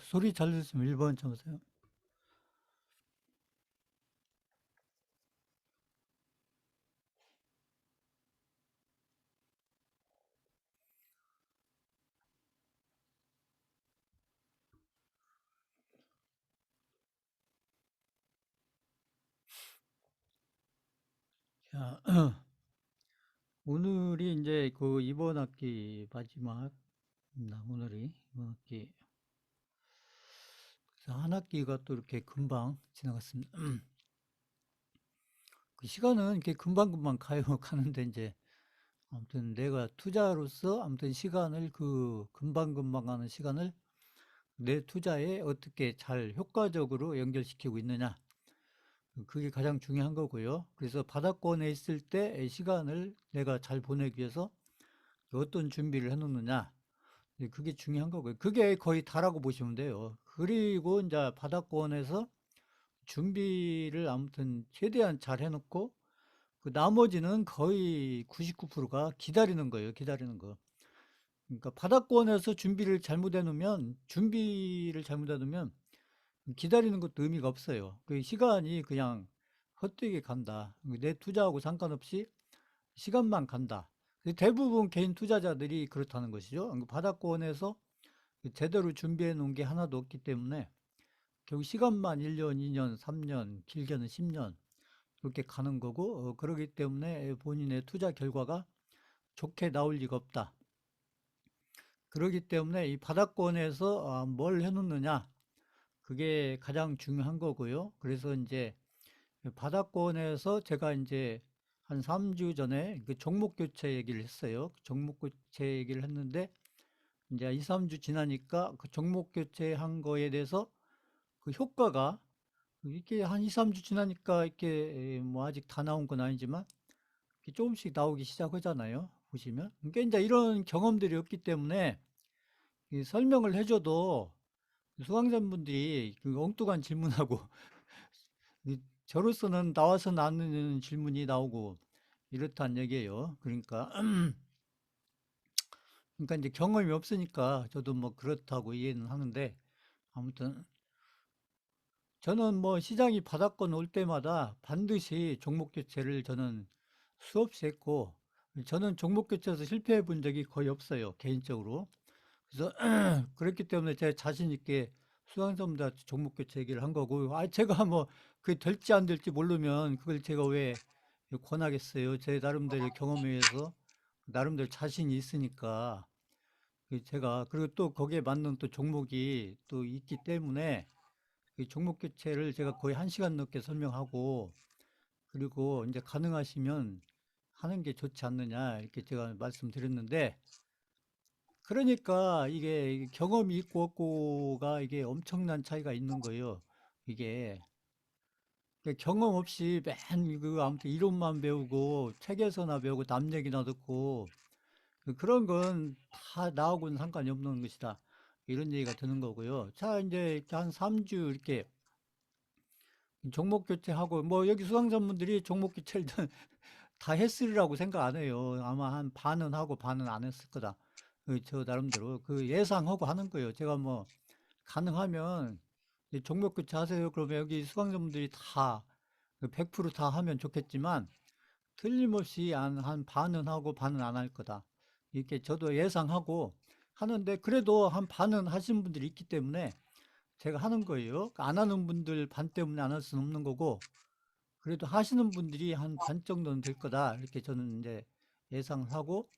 소리 잘 들으시면 1번 쳐보세요. 자, 오늘이 이제 그 이번 학기 마지막, 오늘이 이번 학기. 그래서 한 학기가 또 이렇게 금방 지나갔습니다. 그 시간은 이렇게 금방금방 가요. 가는데 이제 아무튼 내가 투자로서 아무튼 시간을 그 금방금방 가는 시간을 내 투자에 어떻게 잘 효과적으로 연결시키고 있느냐. 그게 가장 중요한 거고요. 그래서 바닥권에 있을 때 시간을 내가 잘 보내기 위해서 어떤 준비를 해 놓느냐. 그게 중요한 거고요. 그게 거의 다라고 보시면 돼요. 그리고 이제 바닥권에서 준비를 아무튼 최대한 잘 해놓고 그 나머지는 거의 99%가 기다리는 거예요. 기다리는 거. 그러니까 바닥권에서 준비를 잘못해 놓으면 기다리는 것도 의미가 없어요. 그 시간이 그냥 헛되게 간다. 내 투자하고 상관없이 시간만 간다. 대부분 개인 투자자들이 그렇다는 것이죠. 바닥권에서 제대로 준비해 놓은 게 하나도 없기 때문에 결국 시간만 1년, 2년, 3년, 길게는 10년 이렇게 가는 거고, 그러기 때문에 본인의 투자 결과가 좋게 나올 리가 없다. 그러기 때문에 이 바닥권에서 뭘 해놓느냐, 그게 가장 중요한 거고요. 그래서 이제 바닥권에서 제가 이제 한 3주 전에 그 종목 교체 얘기를 했어요. 종목 교체 얘기를 했는데 이제 2, 3주 지나니까 그 종목 교체한 거에 대해서 그 효과가 이게 한 2, 3주 지나니까 이렇게 뭐 아직 다 나온 건 아니지만 이렇게 조금씩 나오기 시작하잖아요. 보시면. 그러니까 이제 이런 경험들이 없기 때문에 이 설명을 해줘도 수강자분들이 그 엉뚱한 질문하고 저로서는 나와서는 않는 질문이 나오고 이렇단 얘기예요. 그러니까 이제 경험이 없으니까 저도 뭐 그렇다고 이해는 하는데 아무튼 저는 뭐 시장이 바닥권 올 때마다 반드시 종목 교체를 저는 수없이 했고 저는 종목 교체에서 실패해 본 적이 거의 없어요. 개인적으로. 그래서 그렇기 때문에 제가 자신 있게 수강자분들한테 종목 교체 얘기를 한 거고 제가 뭐 그게 될지 안 될지 모르면 그걸 제가 왜 권하겠어요. 제 나름대로 경험에 의해서 나름대로 자신이 있으니까 제가 그리고 또 거기에 맞는 또 종목이 또 있기 때문에 이 종목 교체를 제가 거의 1시간 넘게 설명하고 그리고 이제 가능하시면 하는 게 좋지 않느냐 이렇게 제가 말씀드렸는데 그러니까 이게 경험이 있고 없고가 이게 엄청난 차이가 있는 거예요. 이게 경험 없이 맨 그 아무튼 이론만 배우고 책에서나 배우고 남 얘기나 듣고 그런 건 다 나하고는 상관이 없는 것이다. 이런 얘기가 드는 거고요. 자, 이제 이렇게 한 3주 이렇게 종목 교체하고 뭐 여기 수강자분들이 종목 교체를 다 했으리라고 생각 안 해요. 아마 한 반은 하고 반은 안 했을 거다. 저 나름대로 그 예상하고 하는 거예요. 제가 뭐 가능하면 종목 교체 하세요. 그러면 여기 수강자분들이 다 100%다 하면 좋겠지만 틀림없이 한 반은 하고 반은 안 할 거다. 이렇게 저도 예상하고 하는데 그래도 한 반은 하신 분들이 있기 때문에 제가 하는 거예요. 안 하는 분들 반 때문에 안 할 수는 없는 거고 그래도 하시는 분들이 한 반 정도는 될 거다. 이렇게 저는 이제 예상하고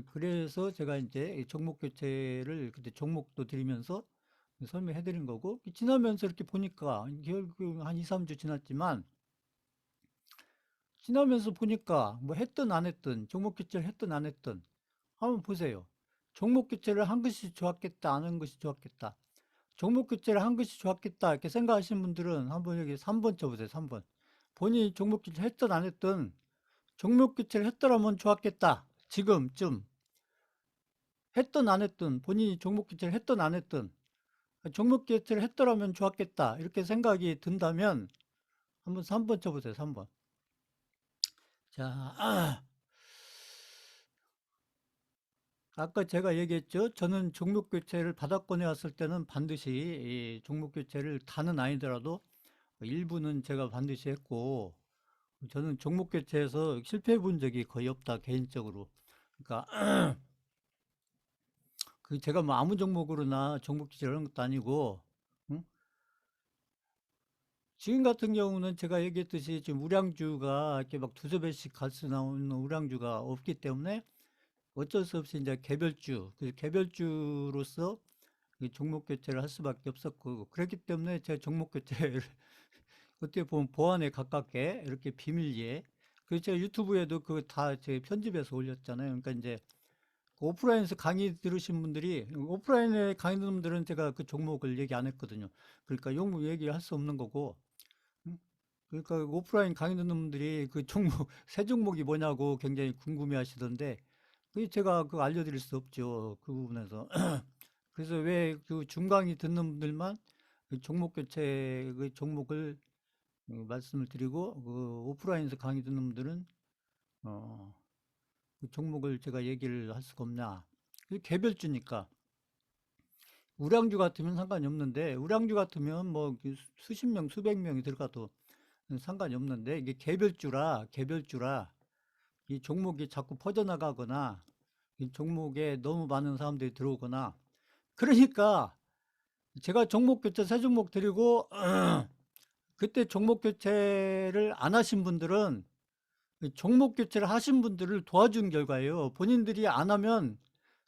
그래서 제가 이제 종목 교체를 그때 종목도 드리면서 설명해 드린 거고 지나면서 이렇게 보니까 결국 한 2, 3주 지났지만 지나면서 보니까 뭐 했든 안 했든 종목 교체를 했든 안 했든 한번 보세요. 종목 교체를 한 것이 좋았겠다, 안 한 것이 좋았겠다. 종목 교체를 한 것이 좋았겠다 이렇게 생각하시는 분들은 한번 여기 3번 쳐보세요. 3번. 본인이 종목 교체 했든 안 했든 종목 교체를 했더라면 좋았겠다. 지금쯤 했든 안 했든 본인이 종목 교체를 했든 안 했든 종목 교체를 했더라면 좋았겠다. 이렇게 생각이 든다면 한번 3번 쳐보세요. 3번. 자, 아까 제가 얘기했죠. 저는 종목 교체를 바닥권에 왔을 때는 반드시 이 종목 교체를 다는 아니더라도 일부는 제가 반드시 했고, 저는 종목 교체에서 실패해 본 적이 거의 없다, 개인적으로. 그러니까 그 제가 뭐 아무 종목으로나 종목 교체를 하는 것도 아니고, 응? 지금 같은 경우는 제가 얘기했듯이 지금 우량주가 이렇게 막 두세 배씩 갈수 나오는 우량주가 없기 때문에 어쩔 수 없이 이제 개별주, 그 개별주로서 이 종목 교체를 할 수밖에 없었고, 그렇기 때문에 제가 종목 교체를 어떻게 보면 보안에 가깝게 이렇게 비밀리에, 그 제가 유튜브에도 그 다 제 편집해서 올렸잖아요. 그러니까 이제 오프라인에서 강의 들으신 분들이, 오프라인에 강의 듣는 분들은 제가 그 종목을 얘기 안 했거든요. 그러니까 용무 얘기할 수 없는 거고, 음? 그러니까 오프라인 강의 듣는 분들이 그 종목, 새 종목이 뭐냐고 굉장히 궁금해 하시던데, 그 제가 그거 알려드릴 수 없죠. 그 부분에서. 그래서 왜 그 중강의 듣는 분들만 그 종목 교체 그 종목을 말씀을 드리고, 그 오프라인에서 강의 듣는 분들은 어, 그 종목을 제가 얘기를 할 수가 없냐. 그 개별주니까. 우량주 같으면 상관이 없는데, 우량주 같으면 뭐 수십 명, 수백 명이 들어가도 상관이 없는데, 이게 개별주라, 이 종목이 자꾸 퍼져나가거나, 이 종목에 너무 많은 사람들이 들어오거나, 그러니까 제가 종목 교체 세 종목 드리고, 그때 종목 교체를 안 하신 분들은 종목 교체를 하신 분들을 도와준 결과예요. 본인들이 안 하면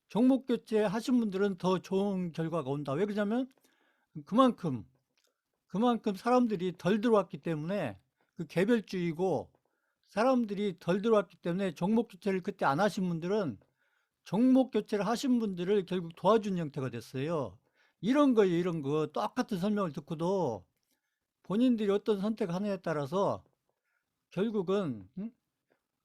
종목 교체 하신 분들은 더 좋은 결과가 온다. 왜 그러냐면 그만큼 사람들이 덜 들어왔기 때문에, 그 개별주의고 사람들이 덜 들어왔기 때문에 종목 교체를 그때 안 하신 분들은 종목 교체를 하신 분들을 결국 도와준 형태가 됐어요. 이런 거예요, 이런 거. 똑같은 설명을 듣고도 본인들이 어떤 선택하느냐에 따라서 결국은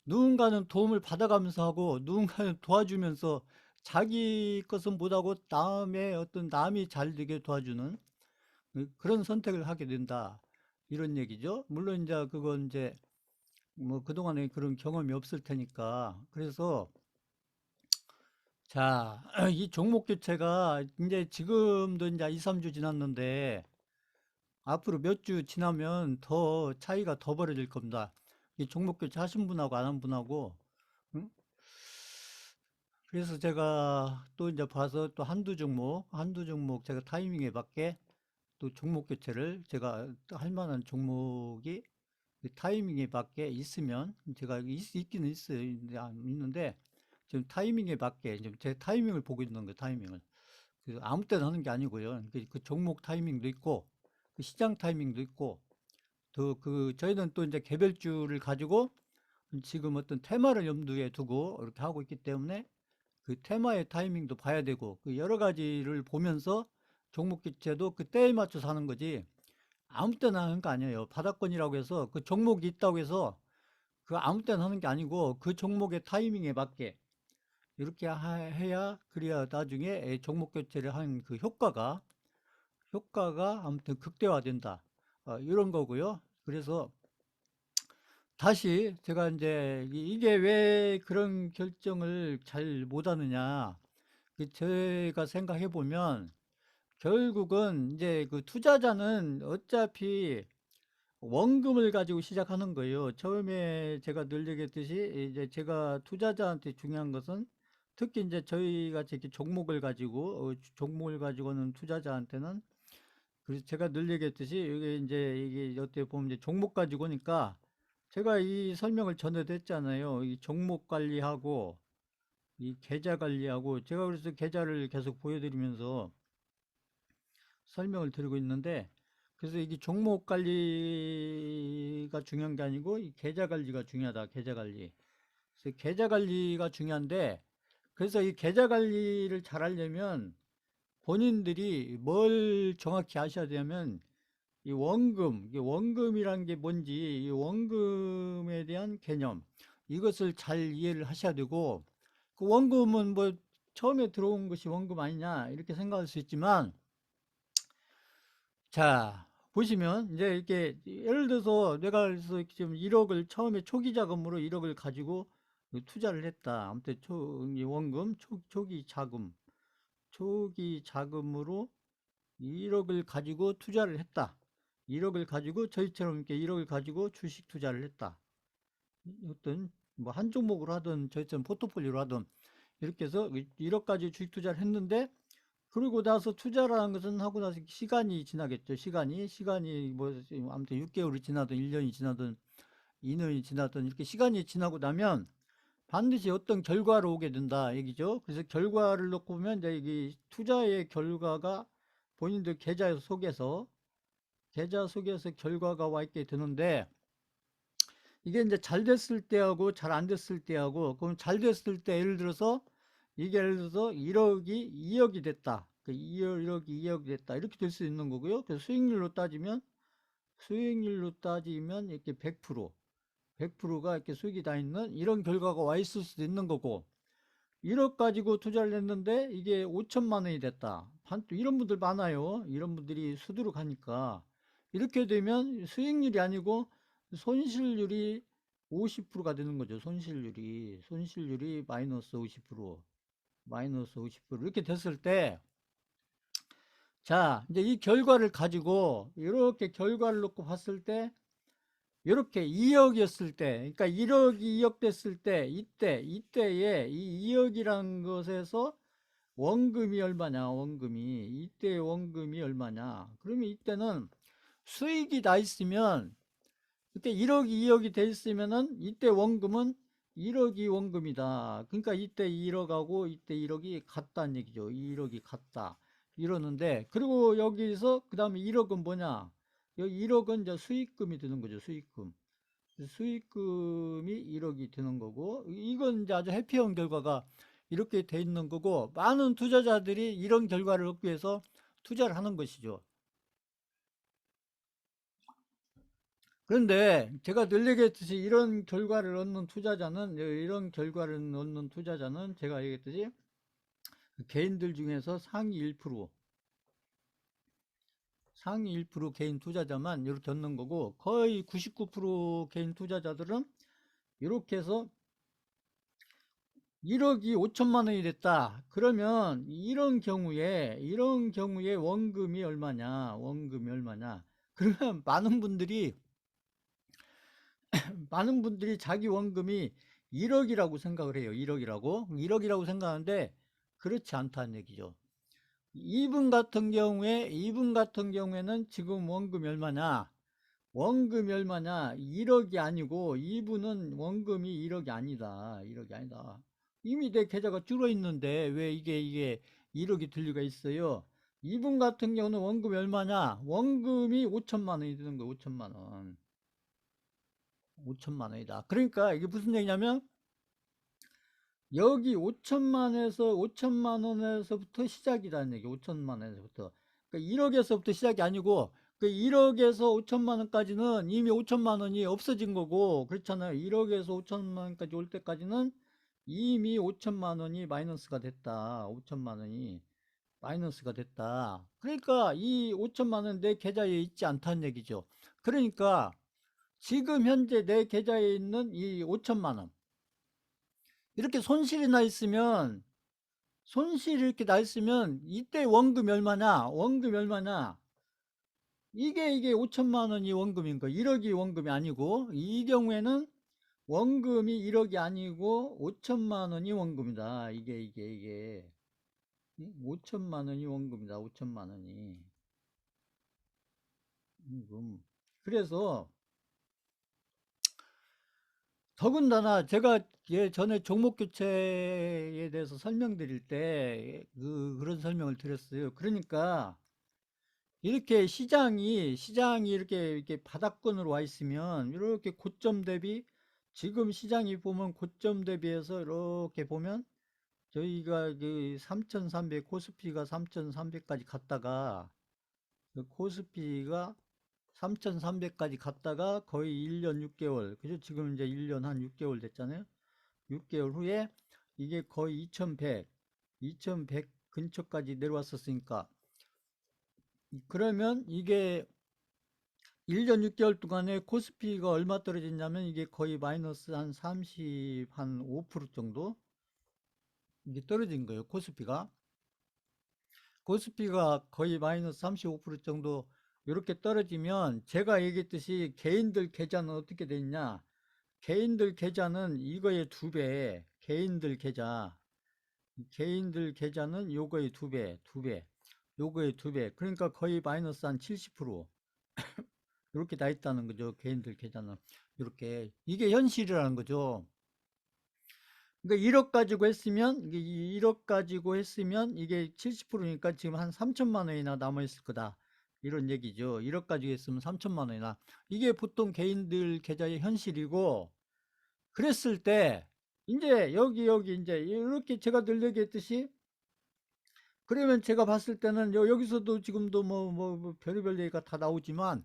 누군가는 도움을 받아가면서 하고 누군가는 도와주면서 자기 것은 못하고 남의 어떤 남이 잘 되게 도와주는 그런 선택을 하게 된다. 이런 얘기죠. 물론 이제 그건 이제 뭐 그동안에 그런 경험이 없을 테니까. 그래서 자, 이 종목 교체가 이제 지금도 이제 2, 3주 지났는데 앞으로 몇 주 지나면 더 차이가 더 벌어질 겁니다. 이 종목 교체 하신 분하고 안 한 분하고. 응? 그래서 제가 또 이제 봐서 또 한두 종목 제가 타이밍에 맞게 또 종목 교체를 제가 할 만한 종목이 그 타이밍에 맞게 있으면 제가 있기는 있어요. 있는데 지금 타이밍에 맞게 지금 제 타이밍을 보고 있는 거예요. 타이밍을. 그 아무 때나 하는 게 아니고요. 그 종목 타이밍도 있고 그 시장 타이밍도 있고 또 그 저희는 또 이제 개별주를 가지고 지금 어떤 테마를 염두에 두고 이렇게 하고 있기 때문에 그 테마의 타이밍도 봐야 되고 그 여러 가지를 보면서 종목 교체도 그 때에 맞춰서 하는 거지 아무 때나 하는 거 아니에요. 바닥권이라고 해서 그 종목이 있다고 해서 그 아무 때나 하는 게 아니고 그 종목의 타이밍에 맞게 이렇게 해야 그래야 나중에 종목 교체를 한 그 효과가 아무튼 극대화된다. 이런 거고요. 그래서 다시 제가 이제 이게 왜 그런 결정을 잘 못하느냐. 제가 생각해 보면 결국은 이제 그 투자자는 어차피 원금을 가지고 시작하는 거예요. 처음에 제가 늘 얘기했듯이 이제 제가 투자자한테 중요한 것은 특히 이제 저희 같이 이렇게 종목을 가지고는 투자자한테는 그래서 제가 늘 얘기했듯이 이게 어떻게 보면 이제 종목 가지고니까 제가 이 설명을 전에도 했잖아요. 이 종목 관리하고 이 계좌 관리하고 제가 그래서 계좌를 계속 보여드리면서 설명을 드리고 있는데 그래서 이게 종목 관리가 중요한 게 아니고 이 계좌 관리가 중요하다. 계좌 관리. 그래서 계좌 관리가 중요한데 그래서 이 계좌 관리를 잘 하려면 본인들이 뭘 정확히 아셔야 되냐면 이 원금이란 게 뭔지 이 원금에 대한 개념 이것을 잘 이해를 하셔야 되고 그 원금은 뭐 처음에 들어온 것이 원금 아니냐 이렇게 생각할 수 있지만 자 보시면 이제 이렇게 예를 들어서 내가 그래서 지금 1억을 처음에 초기 자금으로 1억을 가지고 투자를 했다. 아무튼 이 원금, 초기 자금, 초기 자금으로 1억을 가지고 투자를 했다. 1억을 가지고 저희처럼 이렇게 1억을 가지고 주식 투자를 했다. 어떤 뭐 한 종목으로 하든 저희처럼 포트폴리오로 하든 이렇게 해서 1억까지 주식 투자를 했는데, 그리고 나서 투자라는 것은 하고 나서 시간이 지나겠죠. 시간이 뭐 아무튼 6개월이 지나든 1년이 지나든 2년이 지나든 이렇게 시간이 지나고 나면 반드시 어떤 결과로 오게 된다 얘기죠. 그래서 결과를 놓고 보면 이제 이 투자의 결과가 본인들 계좌 속에서 결과가 와 있게 되는데, 이게 이제 잘 됐을 때하고 잘 안 됐을 때하고, 그럼 잘 됐을 때 예를 들어서 1억이 2억이 됐다. 그 1억이 2억이 됐다. 이렇게 될 수 있는 거고요. 그래서 수익률로 따지면 이렇게 100%가 이렇게 수익이 다 있는 이런 결과가 와 있을 수도 있는 거고, 1억 가지고 투자를 했는데 이게 5천만 원이 됐다. 이런 분들 많아요. 이런 분들이 수두룩하니까. 이렇게 되면 수익률이 아니고 손실률이 50%가 되는 거죠. 손실률이 마이너스 50%, 마이너스 50% 이렇게 됐을 때, 자, 이제 이 결과를 가지고 이렇게 결과를 놓고 봤을 때, 이렇게 2억이었을 때, 그러니까 1억이 2억 됐을 때, 이때에 이 2억이라는 것에서 원금이 얼마냐, 이때 원금이 얼마냐. 그러면 이때는 수익이 나 있으면, 그때 1억이 2억이 돼 있으면은 이때 원금은 1억이 원금이다. 그러니까 이때 1억하고 이때 1억이 같다는 얘기죠. 1억이 같다. 이러는데, 그리고 여기서 그 다음에 1억은 뭐냐? 여기 1억은 이제 수익금이 드는 거죠. 수익금이 1억이 되는 거고, 이건 이제 아주 해피한 결과가 이렇게 돼 있는 거고, 많은 투자자들이 이런 결과를 얻기 위해서 투자를 하는 것이죠. 그런데 제가 늘 얘기했듯이 이런 결과를 얻는 투자자는 제가 얘기했듯이 개인들 중에서 상위 1% 개인 투자자만 이렇게 얻는 거고, 거의 99% 개인 투자자들은 이렇게 해서 1억이 5천만 원이 됐다. 그러면 이런 경우에 원금이 얼마냐? 그러면 많은 분들이 자기 원금이 1억이라고 생각을 해요. 1억이라고 생각하는데 그렇지 않다는 얘기죠. 이분 같은 경우에는 지금 원금이 얼마냐? 1억이 아니고, 이분은 원금이 1억이 아니다. 1억이 아니다. 이미 내 계좌가 줄어 있는데 왜 이게 1억이 들 리가 있어요? 이분 같은 경우는 원금이 얼마냐? 원금이 5천만 원이 되는 거예요. 5천만 원. 5천만 원이다. 그러니까 이게 무슨 얘기냐면, 여기 5천만 원에서부터 시작이라는 얘기. 5천만 원에서부터. 그러니까 1억에서부터 시작이 아니고, 그 1억에서 5천만 원까지는 이미 5천만 원이 없어진 거고, 그렇잖아요. 1억에서 5천만 원까지 올 때까지는 이미 5천만 원이 마이너스가 됐다. 5천만 원이 마이너스가 됐다. 그러니까 이 5천만 원 내 계좌에 있지 않다는 얘기죠. 그러니까 지금 현재 내 계좌에 있는 이 5천만 원, 이렇게 손실이 이렇게 나 있으면 이때 원금이 얼마냐? 이게 5천만 원이 원금인 거. 1억이 원금이 아니고, 이 경우에는 원금이 1억이 아니고 5천만 원이 원금이다. 이게 5천만 원이 원금이다. 5천만 원이 원금. 그래서 더군다나 제가 예전에 종목 교체에 대해서 설명드릴 때 그런 설명을 드렸어요. 그러니까 이렇게 시장이 이렇게 바닥권으로 와 있으면, 이렇게 고점 대비, 지금 시장이 보면 고점 대비해서 이렇게 보면, 저희가 그 3,300, 코스피가 3,300까지 갔다가, 그 코스피가 3,300까지 갔다가 거의 1년 6개월, 그죠? 지금 이제 1년 한 6개월 됐잖아요. 6개월 후에 이게 거의 2,100 근처까지 내려왔었으니까, 그러면 1년 6개월 동안에 코스피가 얼마 떨어졌냐면 이게 거의 마이너스 한 30, 한 5% 정도 이게 떨어진 거예요. 코스피가 거의 마이너스 35% 정도 이렇게 떨어지면 제가 얘기했듯이 개인들 계좌는 어떻게 돼 있냐? 개인들 계좌는 이거의 두 배, 개인들 계좌는 요거의 두 배, 요거의 두 배. 그러니까 거의 마이너스 한 70% 이렇게 나 있다는 거죠. 개인들 계좌는 이렇게 이게 현실이라는 거죠. 그러니까 1억 가지고 했으면 이게 1억 가지고 했으면 이게 70%니까 지금 한 3천만 원이나 남아 있을 거다. 이런 얘기죠. 1억 가지고 했으면 3천만 원이나. 이게 보통 개인들 계좌의 현실이고 그랬을 때 이제 여기 이제 이렇게 제가 늘 얘기했듯이 그러면 제가 봤을 때는 여기서도 지금도 뭐 별의별 얘기가 다 나오지만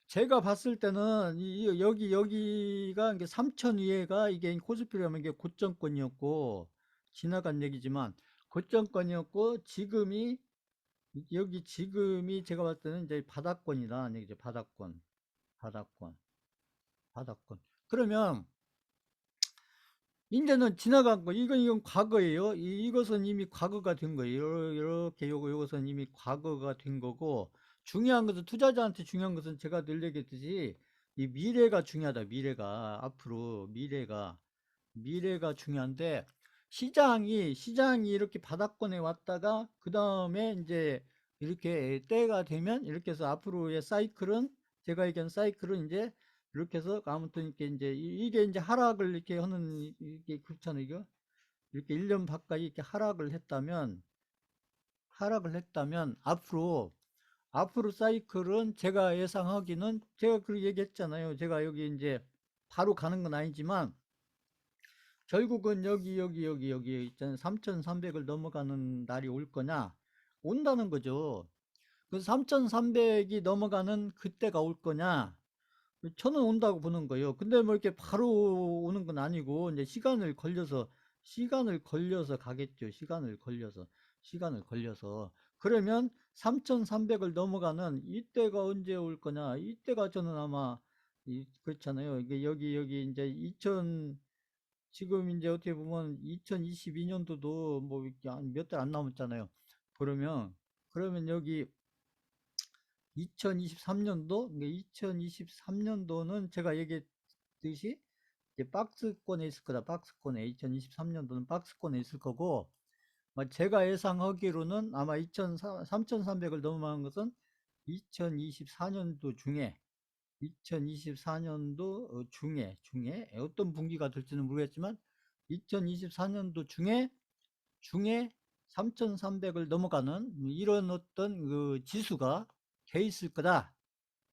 제가 봤을 때는 여기가 이게 3천 위에가 이게 코스피라면 이게 고점권이었고 지나간 얘기지만 고점권이었고 지금이 제가 봤을 때는 이제 바닥권이다 얘기죠. 바닥권. 바닥권. 그러면 이제는 지나간 거, 이건 과거예요. 이것은 이미 과거가 된 거예요. 이렇게 요것은 이미 과거가 된 거고, 중요한 것은, 투자자한테 중요한 것은 제가 늘 얘기했듯이, 이 미래가 중요하다, 미래가. 앞으로, 미래가 중요한데, 시장이 이렇게 바닥권에 왔다가, 그 다음에 이제 이렇게 때가 되면, 이렇게 해서 앞으로의 사이클은, 제가 얘기한 사이클은 이제 이렇게 해서 아무튼 이렇게 이제 이게 이제 하락을 이렇게 하는 이게 그렇잖아요. 이거 이렇게 1년 가까이 이렇게 하락을 했다면 앞으로 사이클은 제가 예상하기는 제가 그 얘기했잖아요. 제가 여기 이제 바로 가는 건 아니지만 결국은 여기 있잖아요. 3,300을 넘어가는 날이 올 거냐? 온다는 거죠. 그 3,300이 넘어가는 그때가 올 거냐? 저는 온다고 보는 거예요. 근데 뭐 이렇게 바로 오는 건 아니고, 이제 시간을 걸려서 가겠죠. 시간을 걸려서. 그러면 3,300을 넘어가는 이때가 언제 올 거냐? 이때가 저는 아마, 그렇잖아요. 이게 여기 이제 지금 이제 어떻게 보면 2022년도도 뭐 몇 달 안 남았잖아요. 그러면 여기 2023년도, 2023년도는 제가 얘기했듯이 이제 박스권에 있을 거다. 박스권에 2023년도는 박스권에 있을 거고, 제가 예상하기로는 아마 3,300을 넘어가는 것은 2024년도 중에 어떤 분기가 될지는 모르겠지만 2024년도 중에 3,300을 넘어가는 이런 어떤 그 지수가 돼 있을 거다.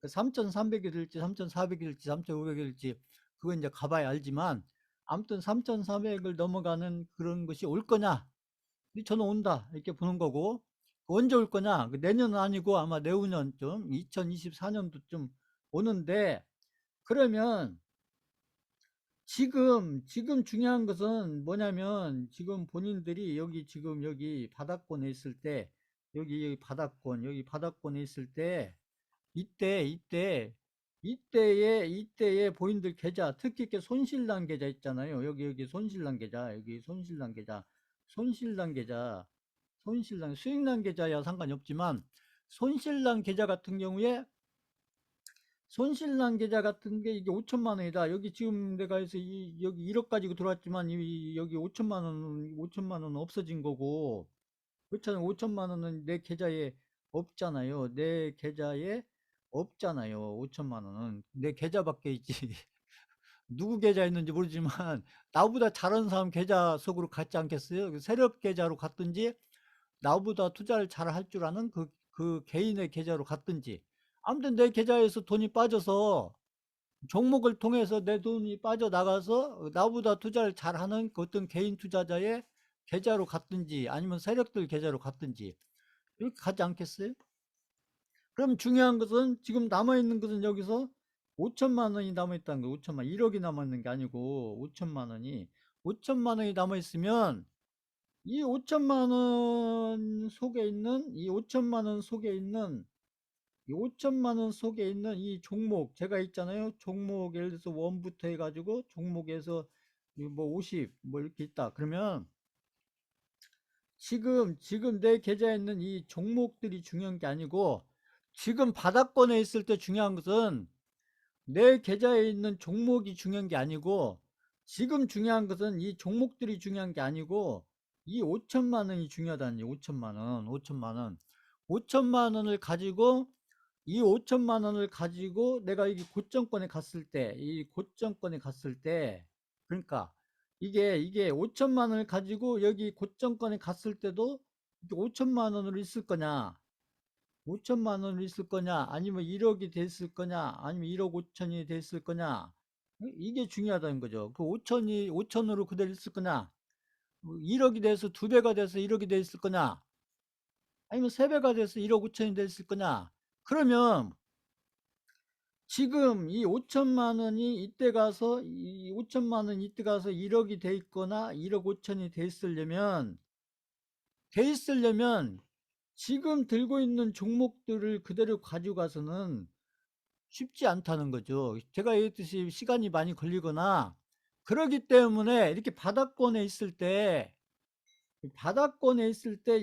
3,300이 될지 3,400이 될지 3,500이 될지 그건 이제 가봐야 알지만 아무튼 3,400을 넘어가는 그런 것이 올 거냐? 저는 온다 이렇게 보는 거고 언제 올 거냐? 내년은 아니고 아마 내후년쯤 2024년도쯤 오는데 그러면 지금 중요한 것은 뭐냐면 지금 본인들이 여기 바닥권에 있을 때 여기 바닥권에 있을 때 이때에 본인들 계좌, 특히 이렇게 손실난 계좌 있잖아요. 여기 손실난 계좌, 손실난 계좌, 수익난 계좌야 상관이 없지만, 손실난 계좌 같은 게 이게 5천만 원이다. 여기 지금 내가 해서 여기 1억 가지고 들어왔지만, 여기 5천만 원은 없어진 거고, 그렇잖아요. 5천만 원은 내 계좌에 없잖아요. 내 계좌에 없잖아요. 5천만 원은 내 계좌밖에 있지. 누구 계좌에 있는지 모르지만 나보다 잘하는 사람 계좌 속으로 갔지 않겠어요? 그 세력 계좌로 갔든지 나보다 투자를 잘 할 줄 아는 그 개인의 계좌로 갔든지 아무튼 내 계좌에서 돈이 빠져서 종목을 통해서 내 돈이 빠져나가서 나보다 투자를 잘하는 그 어떤 개인 투자자의 계좌로 갔든지 아니면 세력들 계좌로 갔든지 이렇게 가지 않겠어요? 그럼 중요한 것은 지금 남아있는 것은 여기서 5천만 원이 남아있다는 거예요. 5천만 1억이 남아있는 게 아니고 5천만 원이 남아있으면 이 5천만 원 속에 있는 이 5천만 원 속에 있는 이 종목 제가 있잖아요. 종목 예를 들어서 원부터 해가지고 종목에서 뭐 50 뭐 이렇게 있다. 그러면 지금 내 계좌에 있는 이 종목들이 중요한 게 아니고 지금 바닥권에 있을 때 중요한 것은 내 계좌에 있는 종목이 중요한 게 아니고 지금 중요한 것은 이 종목들이 중요한 게 아니고 이 5천만 원이 중요하다는 게 5천만 원, 5천만 원. 5천만 원을 가지고 이 5천만 원을 가지고 내가 이 고점권에 갔을 때, 이 고점권에 갔을 때, 그러니까 이게 5천만 원을 가지고 여기 고점권에 갔을 때도 5천만 원으로 있을 거냐, 5천만 원으로 있을 거냐, 아니면 1억이 됐을 거냐, 아니면 1억 5천이 됐을 거냐, 이게 중요하다는 거죠. 그 5천으로 그대로 있을 거냐, 1억이 돼서 2배가 돼서 1억이 됐을 거냐, 아니면 3배가 돼서 1억 5천이 됐을 거냐. 그러면 지금 이 5천만 원이 이때 가서 이 5천만 원 이때 가서 1억이 돼 있거나 1억 5천이 돼 있으려면 지금 들고 있는 종목들을 그대로 가져가서는 쉽지 않다는 거죠. 제가 얘기했듯이 시간이 많이 걸리거나 그러기 때문에 이렇게 바닥권에 있을 때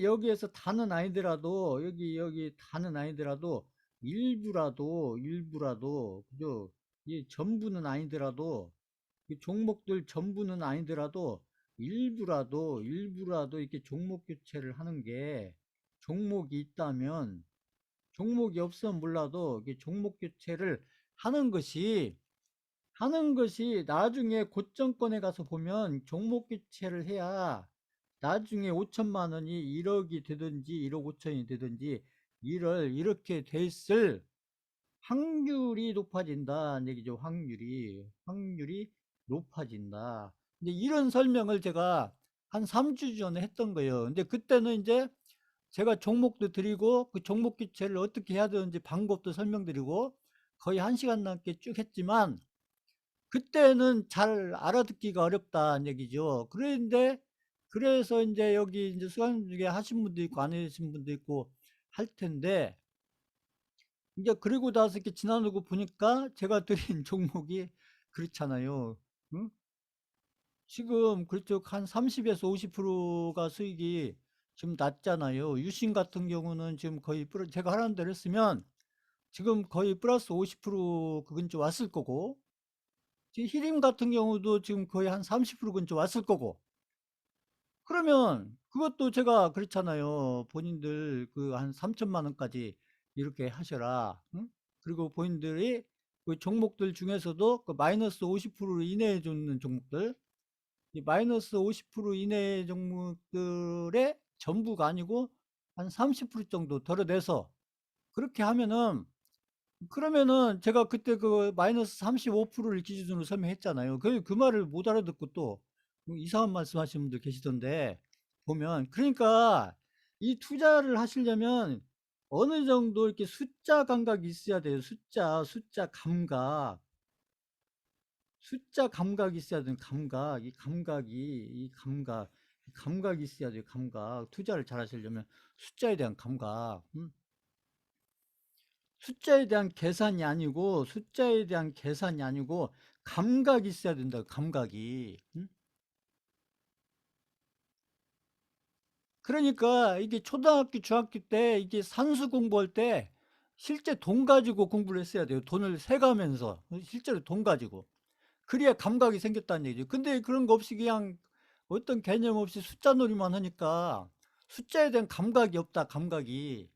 여기에서 다는 아니더라도 여기 다는 아니더라도 일부라도 그죠? 이 전부는 아니더라도 이 종목들 전부는 아니더라도 일부라도 이렇게 종목 교체를 하는 게 종목이 있다면 종목이 없으면 몰라도 이게 종목 교체를 하는 것이 나중에 고점권에 가서 보면 종목 교체를 해야 나중에 5천만 원이 1억이 되든지 1억 5천이 되든지 일을 이렇게 됐을 확률이 높아진다는 얘기죠. 확률이 높아진다. 이제 이런 설명을 제가 한 3주 전에 했던 거예요. 근데 그때는 이제 제가 종목도 드리고 그 종목 교체를 어떻게 해야 되는지 방법도 설명드리고 거의 1시간 넘게 쭉 했지만 그때는 잘 알아듣기가 어렵다는 얘기죠. 그런데 그래서 이제 여기 이제 수강 중에 하신 분도 있고 안 하신 분도 있고 할 텐데 이제 그리고 나서 이렇게 지나누고 보니까 제가 드린 종목이 그렇잖아요. 응? 지금 그쪽 한 30에서 50%가 수익이 지금 낮잖아요. 유신 같은 경우는 지금 거의 제가 하라는 대로 했으면 지금 거의 플러스 50% 근처 왔을 거고 지금 히림 같은 경우도 지금 거의 한 30% 근처 왔을 거고 그러면 그것도 제가 그렇잖아요. 본인들 그 한 3천만 원까지 이렇게 하셔라. 응? 그리고 본인들이 그 종목들 중에서도 그 마이너스 50% 이내에 주는 종목들, 이 마이너스 50% 이내의 종목들의 전부가 아니고 한 30% 정도 덜어내서 그렇게 하면은 그러면은 제가 그때 그 마이너스 35%를 기준으로 설명했잖아요. 그 말을 못 알아듣고 또 이상한 말씀 하시는 분들 계시던데 보면 그러니까 이 투자를 하시려면 어느 정도 이렇게 숫자 감각이 있어야 돼요. 숫자 감각이 있어야 되는 감각, 이 감각이 있어야 돼요. 감각. 투자를 잘 하시려면 숫자에 대한 감각. 숫자에 대한 계산이 아니고 감각이 있어야 된다. 감각이. 응? 그러니까 이게 초등학교, 중학교 때 이게 산수 공부할 때 실제 돈 가지고 공부를 했어야 돼요. 돈을 세가면서 실제로 돈 가지고. 그래야 감각이 생겼다는 얘기죠. 근데 그런 거 없이 그냥 어떤 개념 없이 숫자 놀이만 하니까 숫자에 대한 감각이 없다. 감각이.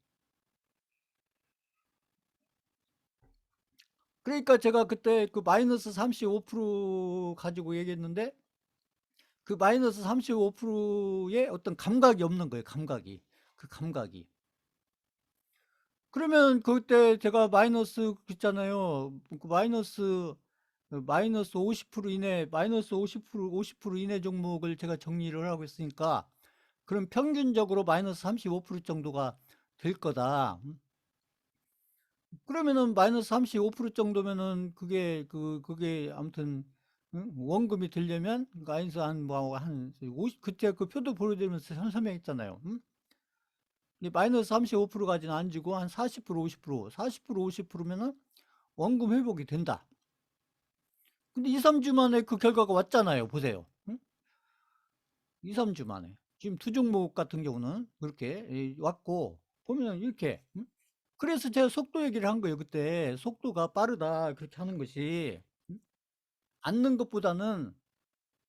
그러니까 제가 그때 그 마이너스 35% 가지고 얘기했는데 그 마이너스 35%의 어떤 감각이 없는 거예요. 감각이. 그 감각이. 그러면 그때 제가 마이너스 있잖아요. 그 마이너스 50% 이내, 마이너스 50% 이내 종목을 제가 정리를 하고 있으니까 그럼 평균적으로 마이너스 35% 정도가 될 거다. 그러면은 마이너스 35% 정도면은 그게 아무튼 응? 원금이 들려면 마이너스 한 50, 그때 그 표도 보여드리면서 설명했잖아요. 응? 이 마이너스 35%까지는 안 지고 한 40%, 50%, 40%, 50%면은 원금 회복이 된다. 근데 2, 3주 만에 그 결과가 왔잖아요. 보세요. 응? 2, 3주 만에. 지금 두 종목 같은 경우는 그렇게 왔고, 보면 이렇게. 응? 그래서 제가 속도 얘기를 한 거예요. 그때 속도가 빠르다. 그렇게 하는 것이. 응? 앉는 것보다는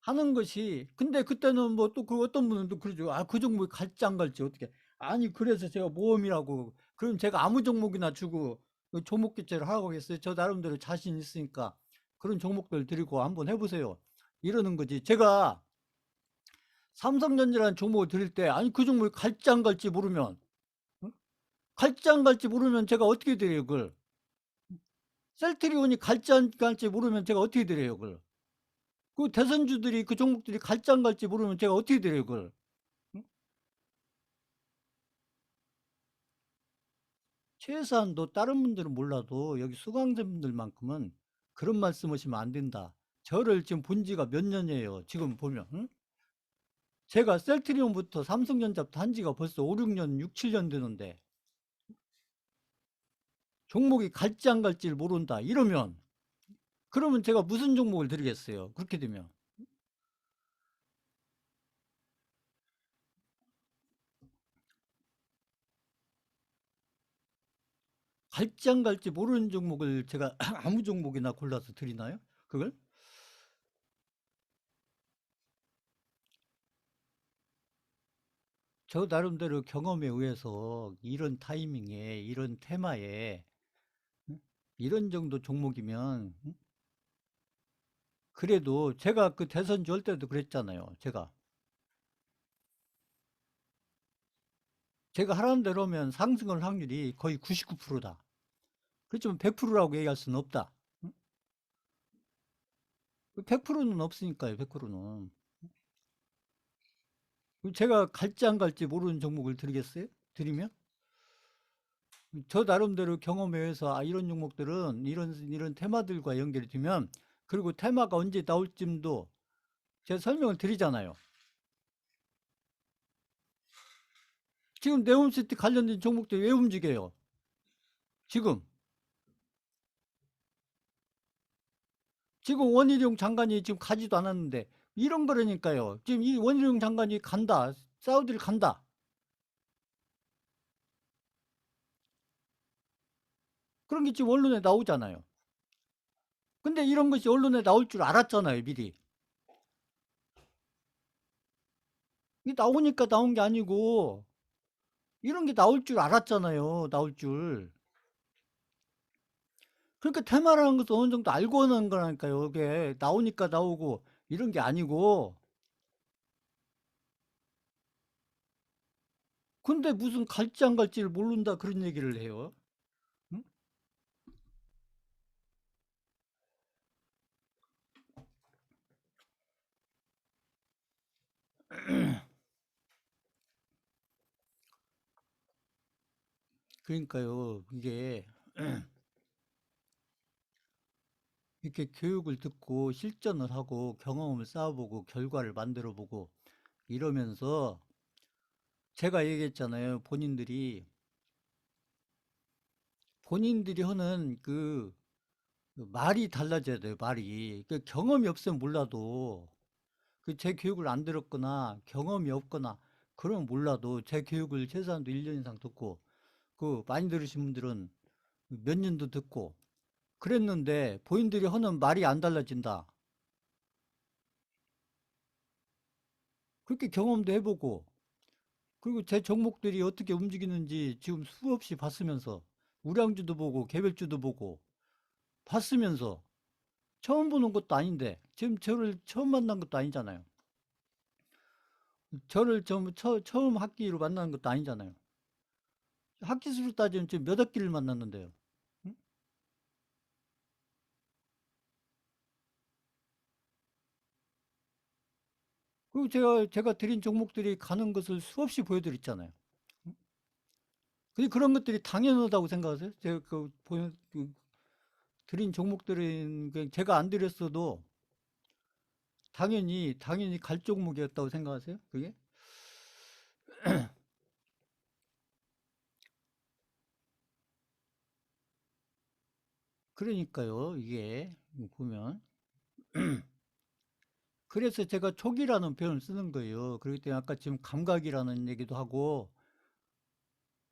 하는 것이. 근데 그때는 뭐 또 그 어떤 분은 또 그러죠. 아, 그 종목이 갈지 안 갈지 어떻게. 아니, 그래서 제가 모험이라고. 그럼 제가 아무 종목이나 주고 그 종목 교체를 하라고 했어요. 저 나름대로 자신 있으니까 그런 종목들 드리고 한번 해보세요. 이러는 거지. 제가 삼성전자라는 종목을 드릴 때, 아니, 그 종목이 갈지 안 갈지 모르면, 응? 갈지 안 갈지 모르면 제가 어떻게 드려요, 그걸? 셀트리온이 갈지 안 갈지 모르면 제가 어떻게 드려요, 그걸? 그 대선주들이 그 종목들이 갈지 안 갈지 모르면 제가 어떻게 드려요, 그걸? 응? 최소한도 다른 분들은 몰라도 여기 수강생분들만큼은 그런 말씀 하시면 안 된다. 저를 지금 본 지가 몇 년이에요. 지금 보면. 응? 제가 셀트리온부터 삼성전자부터 한 지가 벌써 5, 6년, 6, 7년 되는데 종목이 갈지 안 갈지를 모른다. 이러면 그러면 제가 무슨 종목을 드리겠어요? 그렇게 되면. 갈지 안 갈지 모르는 종목을 제가 아무 종목이나 골라서 드리나요? 그걸? 저 나름대로 경험에 의해서 이런 타이밍에, 이런 테마에, 응? 이런 정도 종목이면, 응? 그래도 제가 그 대선 줄 때도 그랬잖아요. 제가 하라는 대로 하면 상승할 확률이 거의 99%다. 그렇지만 100%라고 얘기할 수는 없다. 100%는 없으니까요, 100%는. 제가 갈지 안 갈지 모르는 종목을 드리겠어요? 드리면? 저 나름대로 경험에 의해서 아, 이런 종목들은 이런 테마들과 연결이 되면 그리고 테마가 언제 나올지도 제가 설명을 드리잖아요. 지금 네옴시티 관련된 종목들이 왜 움직여요? 지금 원희룡 장관이 지금 가지도 않았는데 이런 거라니까요. 지금 이 원희룡 장관이 간다. 사우디를 간다. 그런 게 지금 언론에 나오잖아요. 근데 이런 것이 언론에 나올 줄 알았잖아요, 미리. 이게 나오니까 나온 게 아니고 이런 게 나올 줄 알았잖아요. 나올 줄. 그러니까 테마라는 것도 어느 정도 알고 하는 거라니까요. 이게 나오니까 나오고 이런 게 아니고. 근데 무슨 갈지 안 갈지를 모른다 그런 얘기를 해요. 응? 그러니까요. 이게 이렇게 교육을 듣고 실전을 하고 경험을 쌓아보고 결과를 만들어 보고 이러면서 제가 얘기했잖아요. 본인들이 하는 그 말이 달라져야 돼요. 말이. 그 경험이 없으면 몰라도 그 제 교육을 안 들었거나 경험이 없거나 그러면 몰라도 제 교육을 최소한도 1년 이상 듣고 그 많이 들으신 분들은 몇 년도 듣고 그랬는데 본인들이 하는 말이 안 달라진다. 그렇게 경험도 해보고 그리고 제 종목들이 어떻게 움직이는지 지금 수없이 봤으면서 우량주도 보고 개별주도 보고 봤으면서 처음 보는 것도 아닌데 지금 저를 처음 만난 것도 아니잖아요. 저를 처음 학기로 만나는 것도 아니잖아요. 학기 수로 따지면 지금 몇 학기를 만났는데요. 응? 그리고 제가 드린 종목들이 가는 것을 수없이 보여드렸잖아요. 응? 근데 그런 것들이 당연하다고 생각하세요? 제가 드린 종목들은 제가 안 드렸어도 당연히 갈 종목이었다고 생각하세요? 그게? 그러니까요, 이게 보면. 그래서 제가 촉이라는 표현을 쓰는 거예요. 그렇기 때문에 아까 지금 감각이라는 얘기도 하고,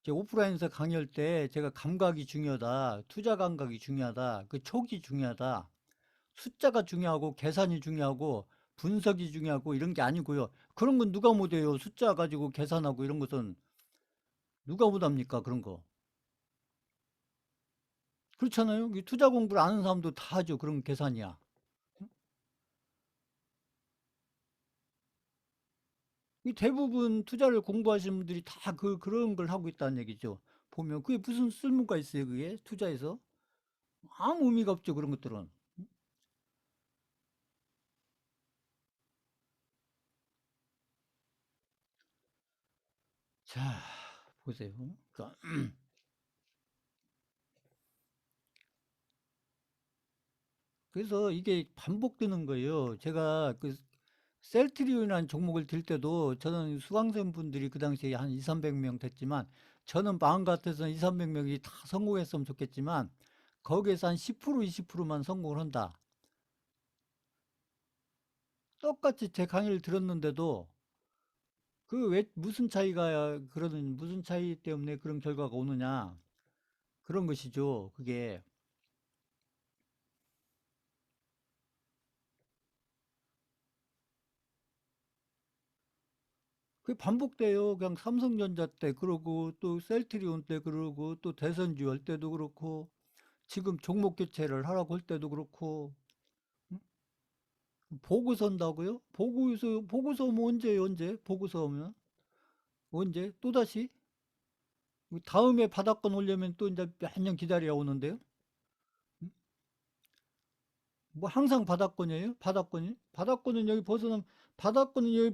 제 오프라인에서 강의할 때 제가 감각이 중요하다, 투자 감각이 중요하다, 그 촉이 중요하다, 숫자가 중요하고 계산이 중요하고 분석이 중요하고 이런 게 아니고요. 그런 건 누가 못해요. 숫자 가지고 계산하고 이런 것은 누가 못합니까? 그런 거. 그렇잖아요. 이 투자 공부를 아는 사람도 다 하죠. 그런 계산이야. 이 대부분 투자를 공부하시는 분들이 다 그런 걸 하고 있다는 얘기죠. 보면 그게 무슨 쓸모가 있어요, 그게 투자에서? 아무 의미가 없죠, 그런 것들은. 자, 보세요. 그러니까 그래서 이게 반복되는 거예요. 제가 그 셀트리온이라는 종목을 들 때도 저는 수강생 분들이 그 당시에 한 2, 300명 됐지만 저는 마음 같아서 2, 300명이 다 성공했으면 좋겠지만 거기에서 한 10%, 20%만 성공을 한다. 똑같이 제 강의를 들었는데도 그 왜 무슨 차이가 그러는 무슨 차이 때문에 그런 결과가 오느냐 그런 것이죠. 그게 그게 반복돼요. 그냥 삼성전자 때 그러고 또 셀트리온 때 그러고 또 대선주 할 때도 그렇고 지금 종목 교체를 하라고 할 때도 그렇고 응? 보고서 한다고요? 보고서 면 언제 보고서 하면 언제 또다시 다음에 바닥권 올려면 또 이제 몇 년 기다려야 오는데요. 응? 뭐 항상 바닥권이에요? 바닥권이? 바닥권은 여기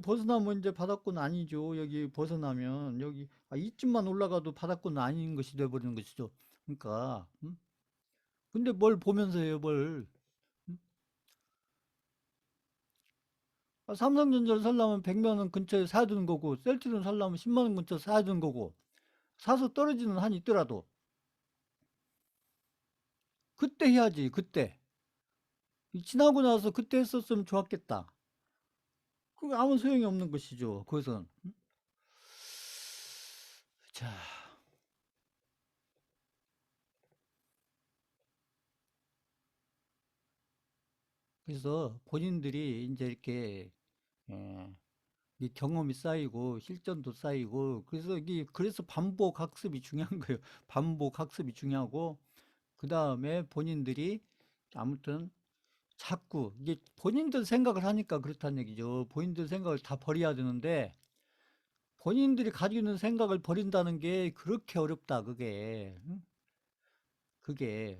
벗어나면 이제 바닥권 아니죠. 여기 벗어나면 여기 이쯤만 올라가도 바닥권 아닌 것이 돼버리는 것이죠. 그러니까 응? 근데 뭘 보면서 해요, 뭘? 응? 삼성전자를 살려면 100만 원 근처에 사야 되는 거고 셀트리온 살려면 10만 원 근처에 사야 되는 거고 사서 떨어지는 한이 있더라도 그때 해야지. 그때 지나고 나서 그때 했었으면 좋았겠다. 그거 아무 소용이 없는 것이죠. 그것은. 자, 그래서 본인들이 이제 이렇게 예, 이 경험이 쌓이고 실전도 쌓이고 그래서 이게 그래서 반복 학습이 중요한 거예요. 반복 학습이 중요하고 그 다음에 본인들이 아무튼 자꾸 이게 본인들 생각을 하니까 그렇다는 얘기죠. 본인들 생각을 다 버려야 되는데 본인들이 가지고 있는 생각을 버린다는 게 그렇게 어렵다. 그게 응? 그게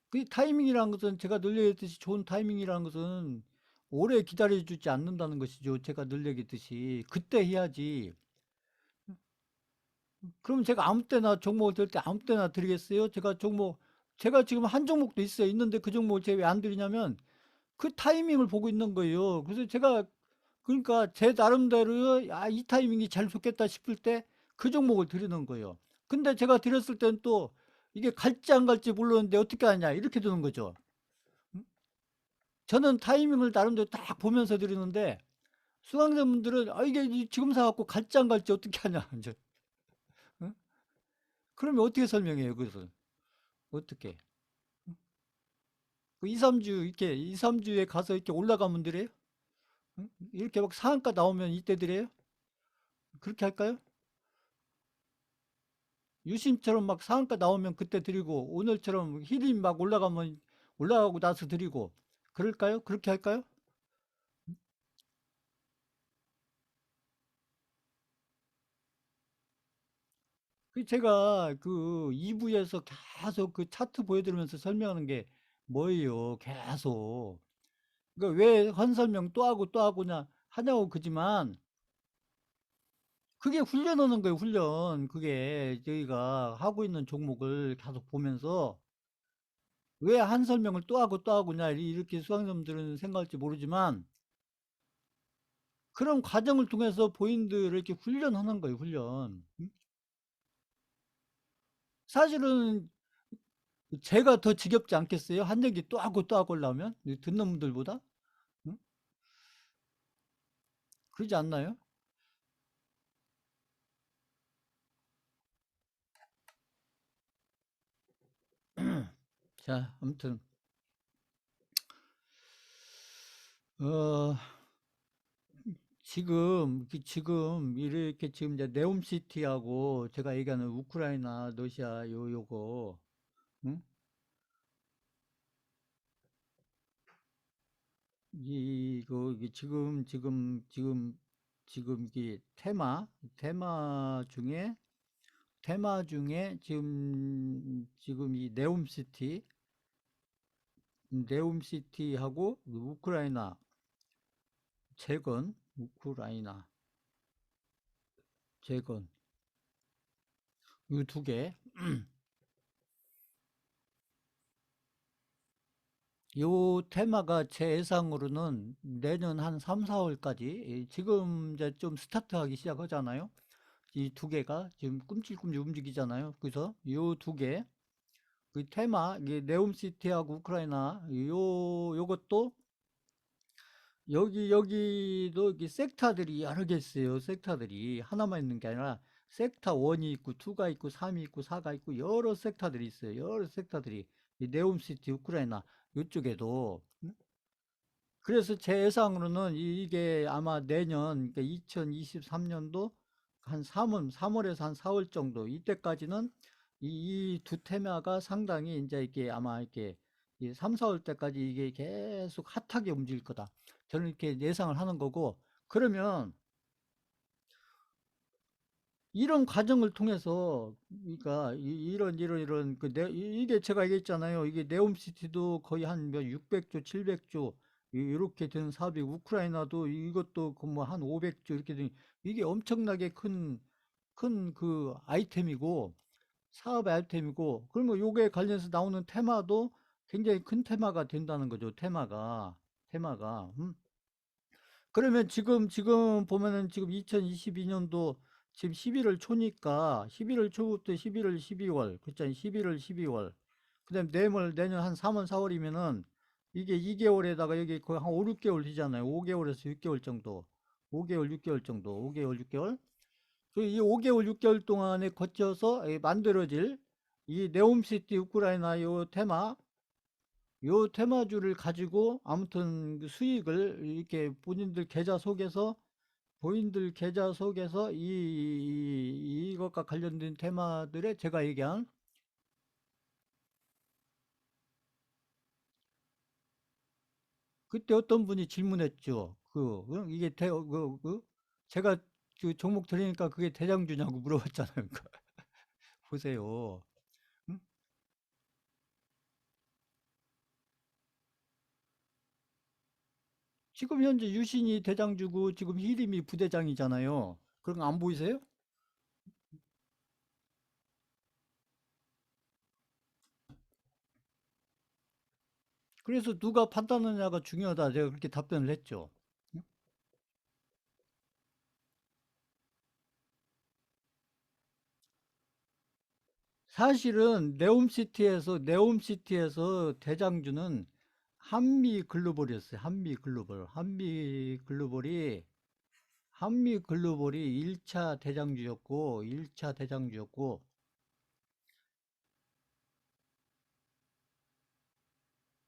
그 타이밍이라는 것은 제가 늘 얘기했듯이 좋은 타이밍이라는 것은 오래 기다려주지 않는다는 것이죠. 제가 늘 얘기했듯이 그때 해야지. 그럼 제가 아무 때나 종목을 들 때 아무 때나 드리겠어요? 제가 지금 한 종목도 있어요. 있는데 그 종목을 제가 왜 안 드리냐면 그 타이밍을 보고 있는 거예요. 그래서 제가 그러니까 제 나름대로 이 타이밍이 잘 좋겠다 싶을 때 그 종목을 드리는 거예요. 근데 제가 드렸을 땐 또 이게 갈지 안 갈지 모르는데 어떻게 하냐 이렇게 되는 거죠. 음? 저는 타이밍을 나름대로 딱 보면서 드리는데 수강자분들은 이게 지금 사갖고 갈지 안 갈지 어떻게 하냐 이제. 응? 그러면 어떻게 설명해요 그것을 어떻게 2, 3주 이렇게 2, 3주에 가서 이렇게 올라가면 되래요? 응? 이렇게 막 상한가 나오면 이때 드려요? 그렇게 할까요? 유심처럼 막 상한가 나오면 그때 드리고 오늘처럼 힐이 막 올라가면 올라가고 나서 드리고 그럴까요? 그렇게 할까요? 제가 그 2부에서 계속 그 차트 보여드리면서 설명하는 게 뭐예요? 계속. 그러니까 왜 헌설명 또 하고 또 하고냐 하냐고 그지만 그게 훈련하는 거예요, 훈련. 그게 저희가 하고 있는 종목을 계속 보면서 왜 한 설명을 또 하고 또 하고냐 이렇게 수강생들은 생각할지 모르지만 그런 과정을 통해서 본인들을 이렇게 훈련하는 거예요, 훈련. 사실은 제가 더 지겹지 않겠어요? 한 얘기 또 하고 올라오면? 듣는 분들보다? 응? 그러지 않나요? 자, 아무튼, 어, 지금, 이렇게 지금 이제 네옴시티하고 제가 얘기하는 우크라이나, 러시아, 요거, 응? 이게 지금 이게 테마 중에 지금 이 네옴시티하고 우크라이나 우크라이나 재건 이 두 개. 요 테마가 제 예상으로는 내년 한 3, 4월까지 지금 이제 좀 스타트하기 시작하잖아요. 이 두 개가 지금 꿈찔꿈찔 움직이잖아요. 그래서 요 두 개, 그 테마, 이게 네옴시티하고 우크라이나 요것도 여기도 이게 섹터들이 여러 개 있어요. 섹터들이 하나만 있는 게 아니라 섹터 1이 있고 2가 있고 3이 있고 4가 있고 여러 섹터들이 있어요. 여러 섹터들이 이 네옴시티 우크라이나 이쪽에도. 그래서 제 예상으로는 이게 아마 내년 그러니까 2023년도 한 3월에서 한 4월 정도 이때까지는 이 두 테마가 상당히 이제 이게 아마 이렇게 3, 4월 때까지 이게 계속 핫하게 움직일 거다. 저는 이렇게 예상을 하는 거고, 그러면 이런 과정을 통해서 그러니까 이런 이게 제가 얘기했잖아요. 이게 네옴시티도 거의 한 몇 600조, 700조 이렇게 되는 사업이, 우크라이나도 이것도 그 뭐 한 500조 이렇게 되는, 이게 엄청나게 큰 그 아이템이고 사업 아이템이고, 그러면 요게 관련해서 나오는 테마도 굉장히 큰 테마가 된다는 거죠. 테마가. 그러면 지금 보면은 지금 2022년도 지금 11월 초니까 11월 초부터 11월, 12월, 그렇잖아요. 11월, 12월. 그다음에 내년 한 3월, 4월이면은 이게 2개월에다가 여기 거의 한 5, 6개월 되잖아요. 5개월에서 6개월 정도. 5개월, 6개월 정도. 5개월, 6개월. 이 5개월, 6개월 동안에 거쳐서 만들어질 이 네옴시티 우크라이나 요 테마주를 가지고 아무튼 그 수익을 이렇게 본인들 계좌 속에서 이것과 관련된 테마들에 제가 얘기한, 그때 어떤 분이 질문했죠. 이게 제가 그 종목 들으니까 그게 대장주냐고 물어봤잖아요. 보세요. 응? 지금 현재 유신이 대장주고 지금 히림이 부대장이잖아요. 그런 거 안 보이세요? 그래서 누가 판단하느냐가 중요하다. 제가 그렇게 답변을 했죠. 사실은 네옴시티에서 대장주는 한미 글로벌이었어요. 한미 글로벌이 1차 대장주였고,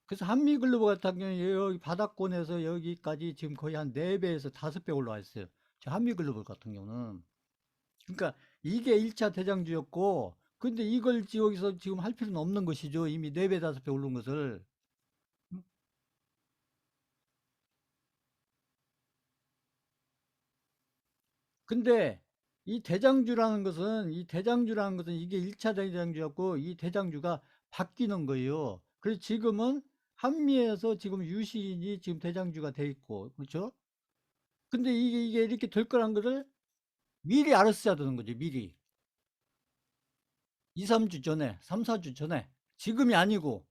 그래서 한미 글로벌 같은 경우에 여기 바닥권에서 여기까지 지금 거의 한 4배에서 5배 올라와 있어요. 저 한미 글로벌 같은 경우는. 그러니까 이게 1차 대장주였고, 근데 이걸 여기서 지금 할 필요는 없는 것이죠. 이미 4배, 5배 오른 것을. 근데 이 대장주라는 것은 이게 1차 대장주였고, 이 대장주가 바뀌는 거예요. 그래서 지금은 한미에서 지금 유시인이 지금 대장주가 돼 있고, 그렇죠? 근데 이게 이렇게 될 거란 것을 미리 알았어야 되는 거죠, 미리. 2, 3주 전에, 3, 4주 전에. 지금이 아니고.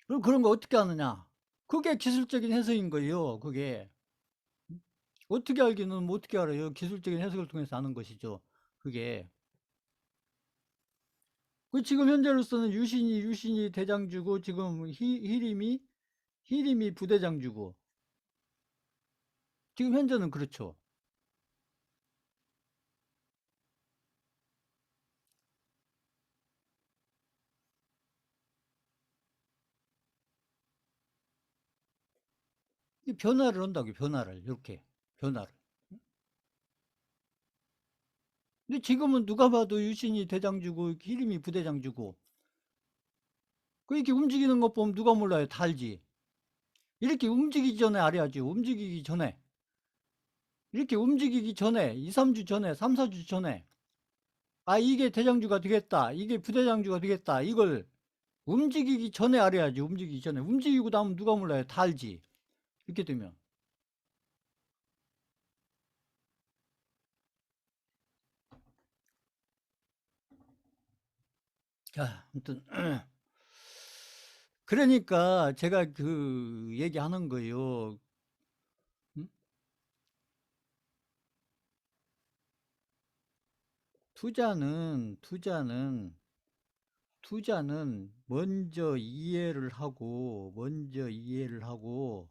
그럼 그런 거 어떻게 하느냐? 그게 기술적인 해석인 거예요, 그게. 어떻게 알기는 뭐 어떻게 알아요? 기술적인 해석을 통해서 아는 것이죠. 그게. 그 지금 현재로서는 유신이 대장주고, 지금 히림이 부대장주고, 지금 현재는 그렇죠. 이 변화를 한다고, 변화를. 이렇게. 변화를. 근데 지금은 누가 봐도 유신이 대장주고, 히림이 부대장주고, 그 이렇게 움직이는 것 보면 누가 몰라요? 다 알지. 이렇게 움직이기 전에 알아야지. 움직이기 전에. 이렇게 움직이기 전에, 2, 3주 전에, 3, 4주 전에, 아, 이게 대장주가 되겠다. 이게 부대장주가 되겠다. 이걸 움직이기 전에 알아야지. 움직이기 전에. 움직이고 나면 누가 몰라요? 다 알지. 이렇게 되면. 자, 아무튼. 그러니까 제가 그 얘기하는 거예요. 음? 투자는 먼저 이해를 하고,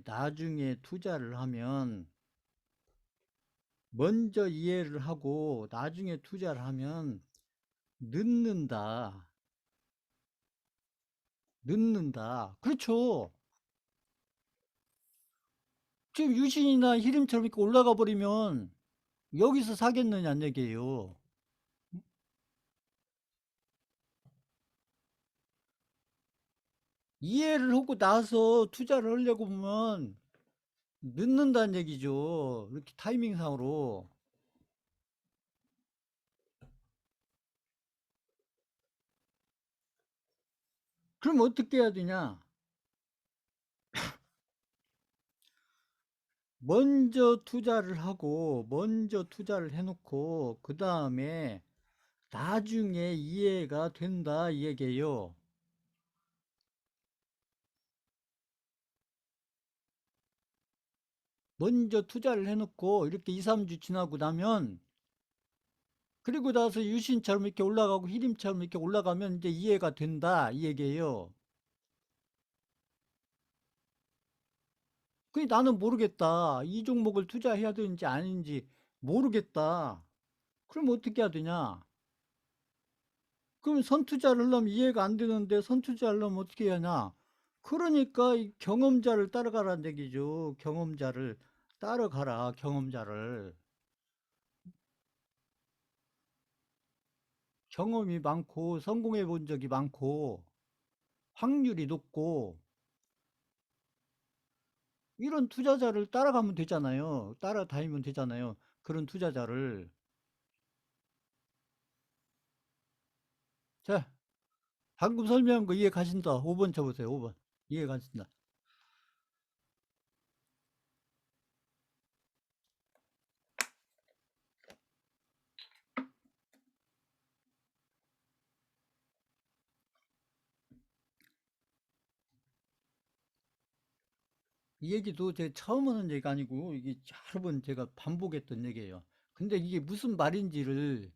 나중에 투자를 하면, 먼저 이해를 하고, 나중에 투자를 하면, 늦는다. 늦는다. 그렇죠. 지금 유신이나 히림처럼 이렇게 올라가 버리면, 여기서 사겠느냐는 얘기예요. 이해를 하고 나서 투자를 하려고 보면, 늦는다는 얘기죠. 이렇게 타이밍상으로. 그럼 어떻게 해야 되냐? 먼저 투자를 해놓고, 그 다음에 나중에 이해가 된다, 이 얘기예요. 먼저 투자를 해놓고, 이렇게 2, 3주 지나고 나면, 그리고 나서 유신처럼 이렇게 올라가고, 히림처럼 이렇게 올라가면 이제 이해가 된다, 이 얘기예요. 그 나는 모르겠다. 이 종목을 투자해야 되는지 아닌지 모르겠다. 그럼 어떻게 해야 되냐? 그럼 선투자를 하려면 이해가 안 되는데 선투자를 하려면 어떻게 해야 하냐? 그러니까 이 경험자를 따라가라는 얘기죠. 경험자를 따라가라, 경험자를. 경험이 많고 성공해 본 적이 많고 확률이 높고 이런 투자자를 따라가면 되잖아요. 따라다니면 되잖아요. 그런 투자자를. 자, 방금 설명한 거 이해 가신다. 5번 쳐보세요. 5번. 이해 가신다. 이 얘기도 제가 처음 하는 얘기가 아니고 이게 여러 번 제가 반복했던 얘기예요. 근데 이게 무슨 말인지를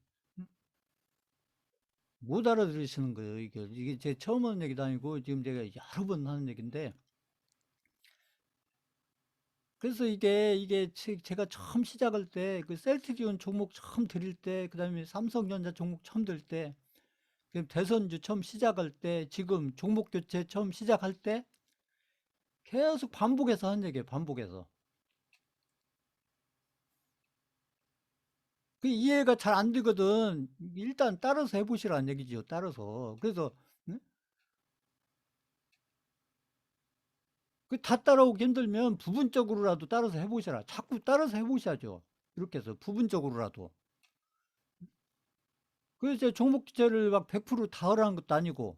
못 알아들으시는 거예요. 이게 제 처음 하는 얘기도 아니고 지금 제가 여러 번 하는 얘기인데 그래서 이게 제가 처음 시작할 때 그 셀트리온 종목 처음 들일 때 그다음에 삼성전자 종목 처음 들 때 대선주 처음 시작할 때 지금 종목 교체 처음 시작할 때 계속 반복해서 하는 얘기예요. 반복해서. 그 이해가 잘 안 되거든. 일단 따라서 해보시라는 얘기죠. 따라서. 그래서 응? 그다 따라오기 힘들면 부분적으로라도 따라서 해보시라. 자꾸 따라서 해보셔야죠. 이렇게 해서 부분적으로라도. 그래서 종목 기체를 막 100%다 하라는 것도 아니고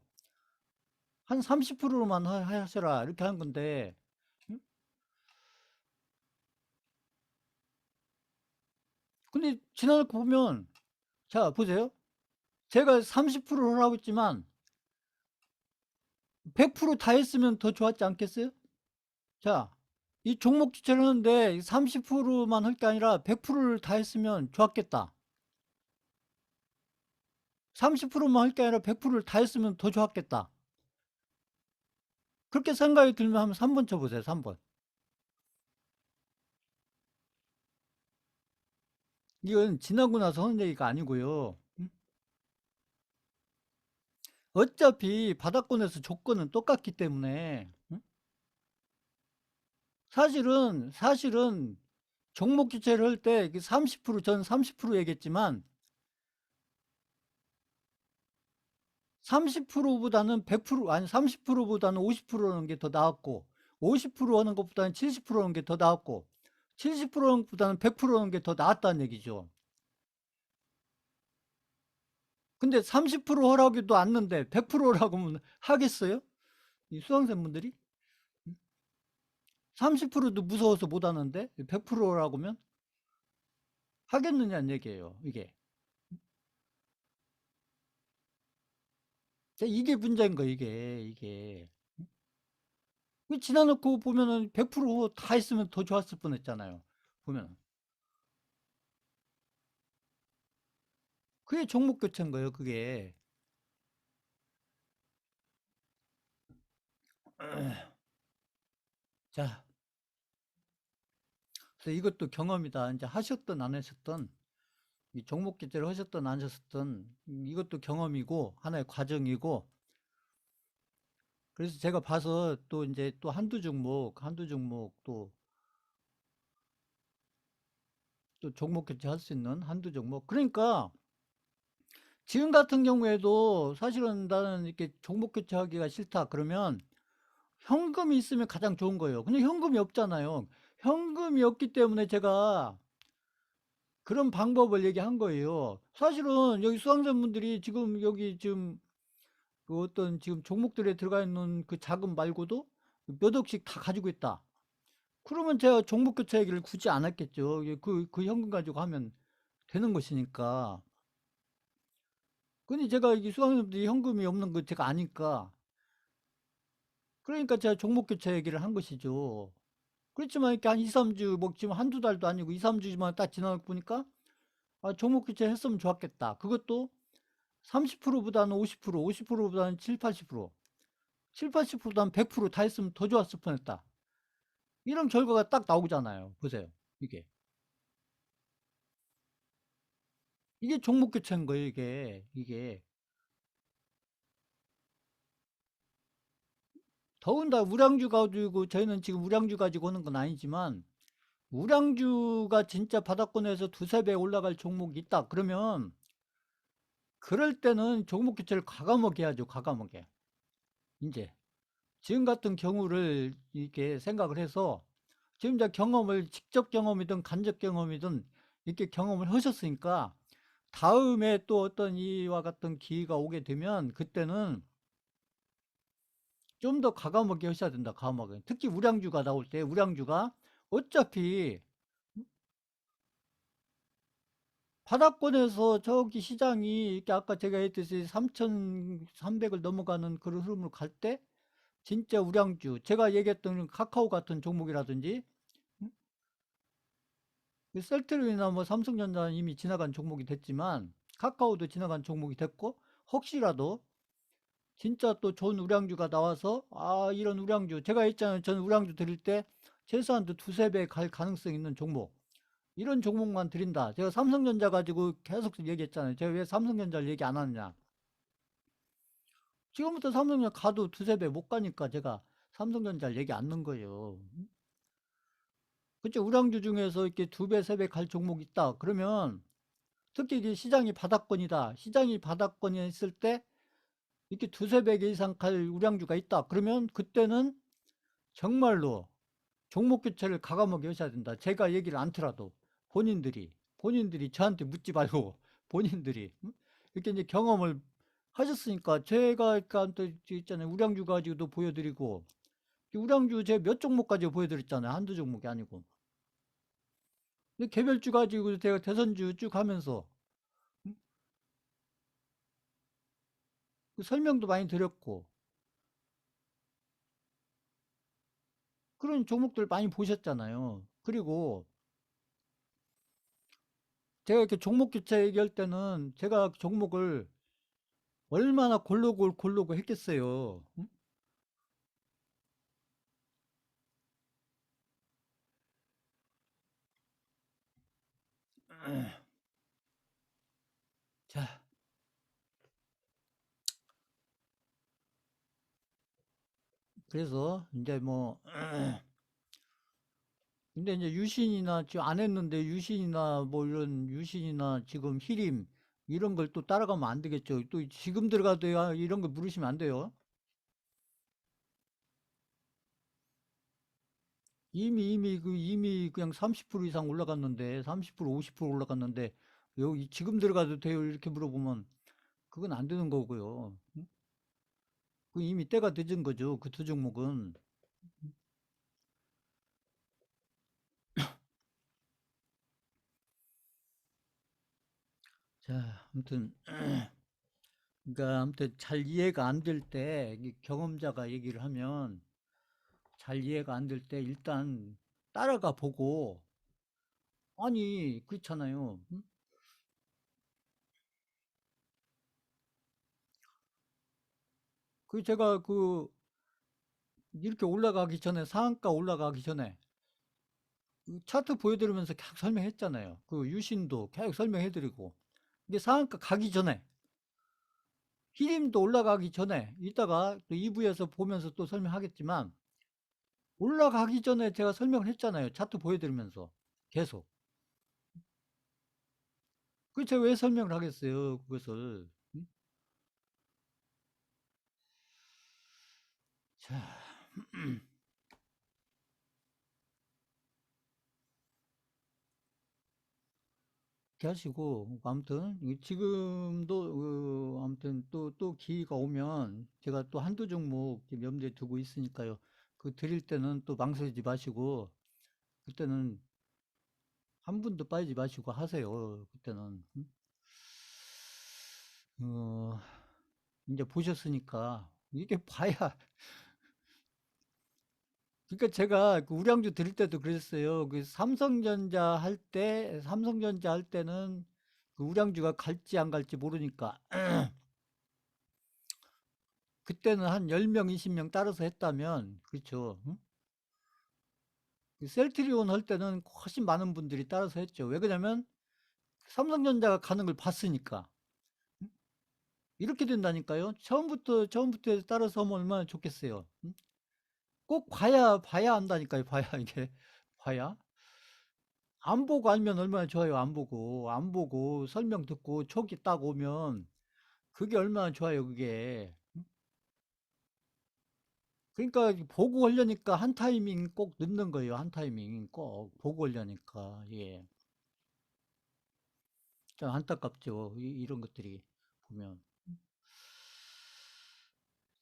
한 30%로만 하셔라 이렇게 하는 건데 응? 근데 지나놓고 보면 자 보세요. 제가 30%를 하라고 했지만 100%다 했으면 더 좋았지 않겠어요? 자 이 종목 주체를 하는데 30%만 할 게 아니라 100%를 다 했으면 좋았겠다. 30%만 할 게 아니라 100%를 다 했으면 더 좋았겠다. 그렇게 생각이 들면 한번 3번 쳐보세요. 3번. 이건 지나고 나서 하는 얘기가 아니고요. 어차피 바닥권에서 조건은 똑같기 때문에 사실은 종목 주체를 할 때 30%, 전 30% 얘기했지만 30%보다는 100%, 아니 30%보다는 50% 하는 게 더 나았고 50% 하는 것보다는 70% 하는 게 더 나았고 70% 하는 것보다는 100% 하는 게 더 나았다는 얘기죠. 근데 30% 하라고도 않는데 100% 하라고 하면 하겠어요? 이 수강생분들이? 30%도 무서워서 못 하는데 100%라고 하면 하겠느냐는 얘기예요. 이게 문제인 거예요. 이게 지나놓고 보면은 100%다 했으면 더 좋았을 뻔했잖아요. 보면 그게 종목 교체인 거예요. 그게. 자, 그래서 이것도 경험이다. 이제 하셨든 안 하셨든 이 종목 교체를 하셨든 안 하셨든 이것도 경험이고 하나의 과정이고, 그래서 제가 봐서 또 이제 또 한두 종목 또 종목 교체할 수 있는 한두 종목. 그러니까 지금 같은 경우에도 사실은 나는 이렇게 종목 교체하기가 싫다. 그러면 현금이 있으면 가장 좋은 거예요. 근데 현금이 없잖아요. 현금이 없기 때문에 제가 그런 방법을 얘기한 거예요. 사실은 여기 수강자분들이 지금 여기 지금 그 어떤 지금 종목들에 들어가 있는 그 자금 말고도 몇 억씩 다 가지고 있다. 그러면 제가 종목 교체 얘기를 굳이 안 했겠죠. 그 현금 가지고 하면 되는 것이니까. 근데 제가 이 수강자분들이 현금이 없는 거 제가 아니까. 그러니까 제가 종목 교체 얘기를 한 것이죠. 그렇지만 이렇게 한 2, 3주, 뭐 지금 한두 달도 아니고 2, 3주만 딱 지나고 보니까 아, 종목 교체 했으면 좋았겠다. 그것도 30%보다는 50%, 50%보다는 7, 80%, 7, 80%보다는 100%다 했으면 더 좋았을 뻔했다. 이런 결과가 딱 나오잖아요. 보세요. 이게. 이게 종목 교체인 거예요, 이게. 더군다나 우량주 가지고, 저희는 지금 우량주 가지고 오는 건 아니지만, 우량주가 진짜 바닥권에서 두세 배 올라갈 종목이 있다. 그러면, 그럴 때는 종목 교체를 과감하게 해야죠, 과감하게. 이제. 지금 같은 경우를 이렇게 생각을 해서, 지금 이제 경험을, 직접 경험이든 간접 경험이든 이렇게 경험을 하셨으니까, 다음에 또 어떤 이와 같은 기회가 오게 되면, 그때는 좀 더 과감하게 하셔야 된다, 과감하게. 특히 우량주가 나올 때, 우량주가 어차피 바닥권에서 저기 시장이 이렇게 아까 제가 했듯이 3,300을 넘어가는 그런 흐름으로 갈 때, 진짜 우량주, 제가 얘기했던 카카오 같은 종목이라든지, 셀트리온이나 뭐 삼성전자는 이미 지나간 종목이 됐지만, 카카오도 지나간 종목이 됐고, 혹시라도 진짜 또 좋은 우량주가 나와서, 아, 이런 우량주, 제가 했잖아요. 저는 우량주 드릴 때 최소한 두세 배 갈 가능성 있는 종목. 이런 종목만 드린다. 제가 삼성전자 가지고 계속 얘기했잖아요. 제가 왜 삼성전자를 얘기 안 하느냐. 지금부터 삼성전자 가도 두세 배 못 가니까 제가 삼성전자를 얘기 안 넣은 거예요. 그쵸? 우량주 중에서 이렇게 두 배, 세 배 갈 종목 있다. 그러면 특히 이게 시장이 바닥권이다. 시장이 바닥권에 있을 때 이렇게 두세 배 이상 갈 우량주가 있다. 그러면 그때는 정말로 종목 교체를 과감하게 하셔야 된다. 제가 얘기를 않더라도 본인들이 저한테 묻지 말고 본인들이 응? 이렇게 이제 경험을 하셨으니까 제가 그러니까 또 있잖아요. 우량주 가지고도 보여드리고 우량주 제 몇 종목 가지고 보여드렸잖아요. 한두 종목이 아니고. 근데 개별주 가지고 제가 대선주 쭉 하면서 응? 그 설명도 많이 드렸고 그런 종목들 많이 보셨잖아요. 그리고 제가 이렇게 종목 교체 얘기할 때는 제가 종목을 얼마나 고르고 했겠어요. 응? 자, 그래서 이제 뭐, 근데 이제 유신이나 지금 안 했는데 유신이나 뭐 이런 유신이나 지금 히림 이런 걸 또 따라가면 안 되겠죠. 또 지금 들어가도 이런 거 물으시면 안 돼요. 이미 그냥 30% 이상 올라갔는데 30% 50% 올라갔는데 여기 지금 들어가도 돼요 이렇게 물어보면 그건 안 되는 거고요. 응? 그 이미 때가 늦은 거죠. 그 두 종목은. 자, 아무튼 그러니까 아무튼 잘 이해가 안 될 때 경험자가 얘기를 하면 잘 이해가 안 될 때 일단 따라가 보고 아니 그렇잖아요. 응? 그 제가 그 이렇게 올라가기 전에 상한가 올라가기 전에 그 차트 보여드리면서 계속 설명했잖아요. 그 유신도 계속 설명해드리고 이게 상한가 가기 전에 히림도 올라가기 전에 이따가 또 2부에서 보면서 또 설명하겠지만 올라가기 전에 제가 설명을 했잖아요. 차트 보여드리면서 계속. 그 제가 왜 설명을 하겠어요, 그것을. 응? 자, 이렇게 하시고 아무튼 지금도 아무튼 또 기회가 오면 제가 또 한두 종목 염두에 두고 있으니까요. 그 드릴 때는 또 망설이지 마시고 그때는 한 분도 빠지지 마시고 하세요. 그때는. 응? 어, 이제 보셨으니까 이게 봐야 그러니까 제가 그 우량주 드릴 때도 그랬어요. 그 삼성전자 할 때는 그 우량주가 갈지 안 갈지 모르니까 그때는 한 10명, 20명 따라서 했다면 그렇죠. 응? 그 셀트리온 할 때는 훨씬 많은 분들이 따라서 했죠. 왜 그러냐면 삼성전자가 가는 걸 봤으니까. 이렇게 된다니까요. 처음부터 해서 따라서 하면 얼마나 좋겠어요. 응? 꼭 봐야 한다니까요. 봐야 이게 봐야. 안 보고 알면 얼마나 좋아요. 안 보고 설명 듣고 초기 딱 오면 그게 얼마나 좋아요. 그게. 그러니까 보고 하려니까 한 타이밍 꼭 넣는 거예요. 한 타이밍 꼭 보고 하려니까. 예. 좀 안타깝죠. 이런 것들이 보면.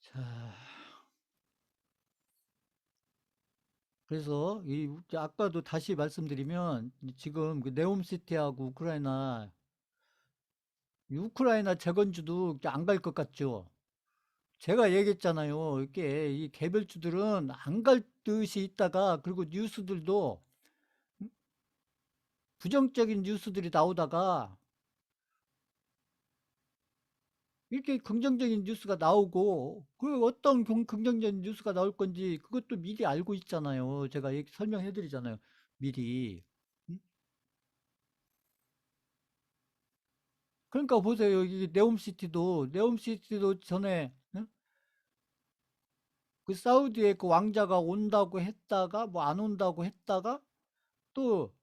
자, 그래서 아까도 다시 말씀드리면 지금 그 네옴시티하고 우크라이나 재건주도 안 갈 것 같죠. 제가 얘기했잖아요. 이게 이 개별주들은 안 갈 듯이 있다가 그리고 뉴스들도 부정적인 뉴스들이 나오다가 이렇게 긍정적인 뉴스가 나오고 그 어떤 긍정적인 뉴스가 나올 건지 그것도 미리 알고 있잖아요. 제가 설명해 드리잖아요. 미리. 음? 그러니까 보세요. 이 네옴시티도 전에 그 사우디에 그 왕자가 온다고 했다가 뭐 안 온다고 했다가 또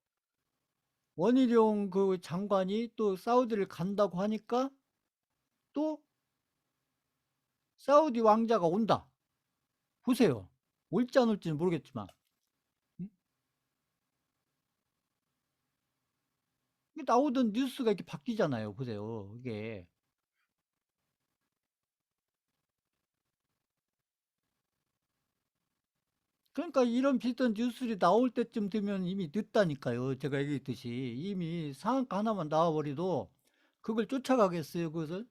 원희룡 그 장관이 또 사우디를 간다고 하니까 또 사우디 왕자가 온다. 보세요. 올지 안 올지는 모르겠지만. 음? 이게 나오던 뉴스가 이렇게 바뀌잖아요. 보세요. 이게. 그러니까 이런 비슷한 뉴스들이 나올 때쯤 되면 이미 늦다니까요. 제가 얘기했듯이. 이미 상한가 하나만 나와버려도 그걸 쫓아가겠어요. 그것을.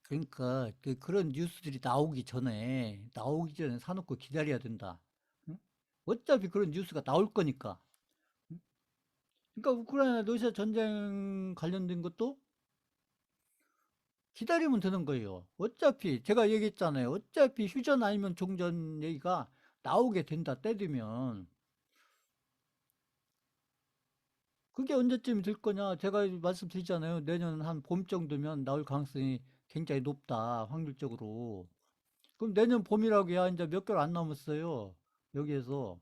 그러니까 그런 뉴스들이 나오기 전에 사놓고 기다려야 된다. 응? 어차피 그런 뉴스가 나올 거니까. 응? 그러니까 우크라이나 러시아 전쟁 관련된 것도 기다리면 되는 거예요. 어차피 제가 얘기했잖아요. 어차피 휴전 아니면 종전 얘기가 나오게 된다. 때 되면. 그게 언제쯤 될 거냐? 제가 말씀드리잖아요. 내년 한 봄 정도면 나올 가능성이 굉장히 높다. 확률적으로. 그럼 내년 봄이라고 해야 이제 몇 개월 안 남았어요. 여기에서.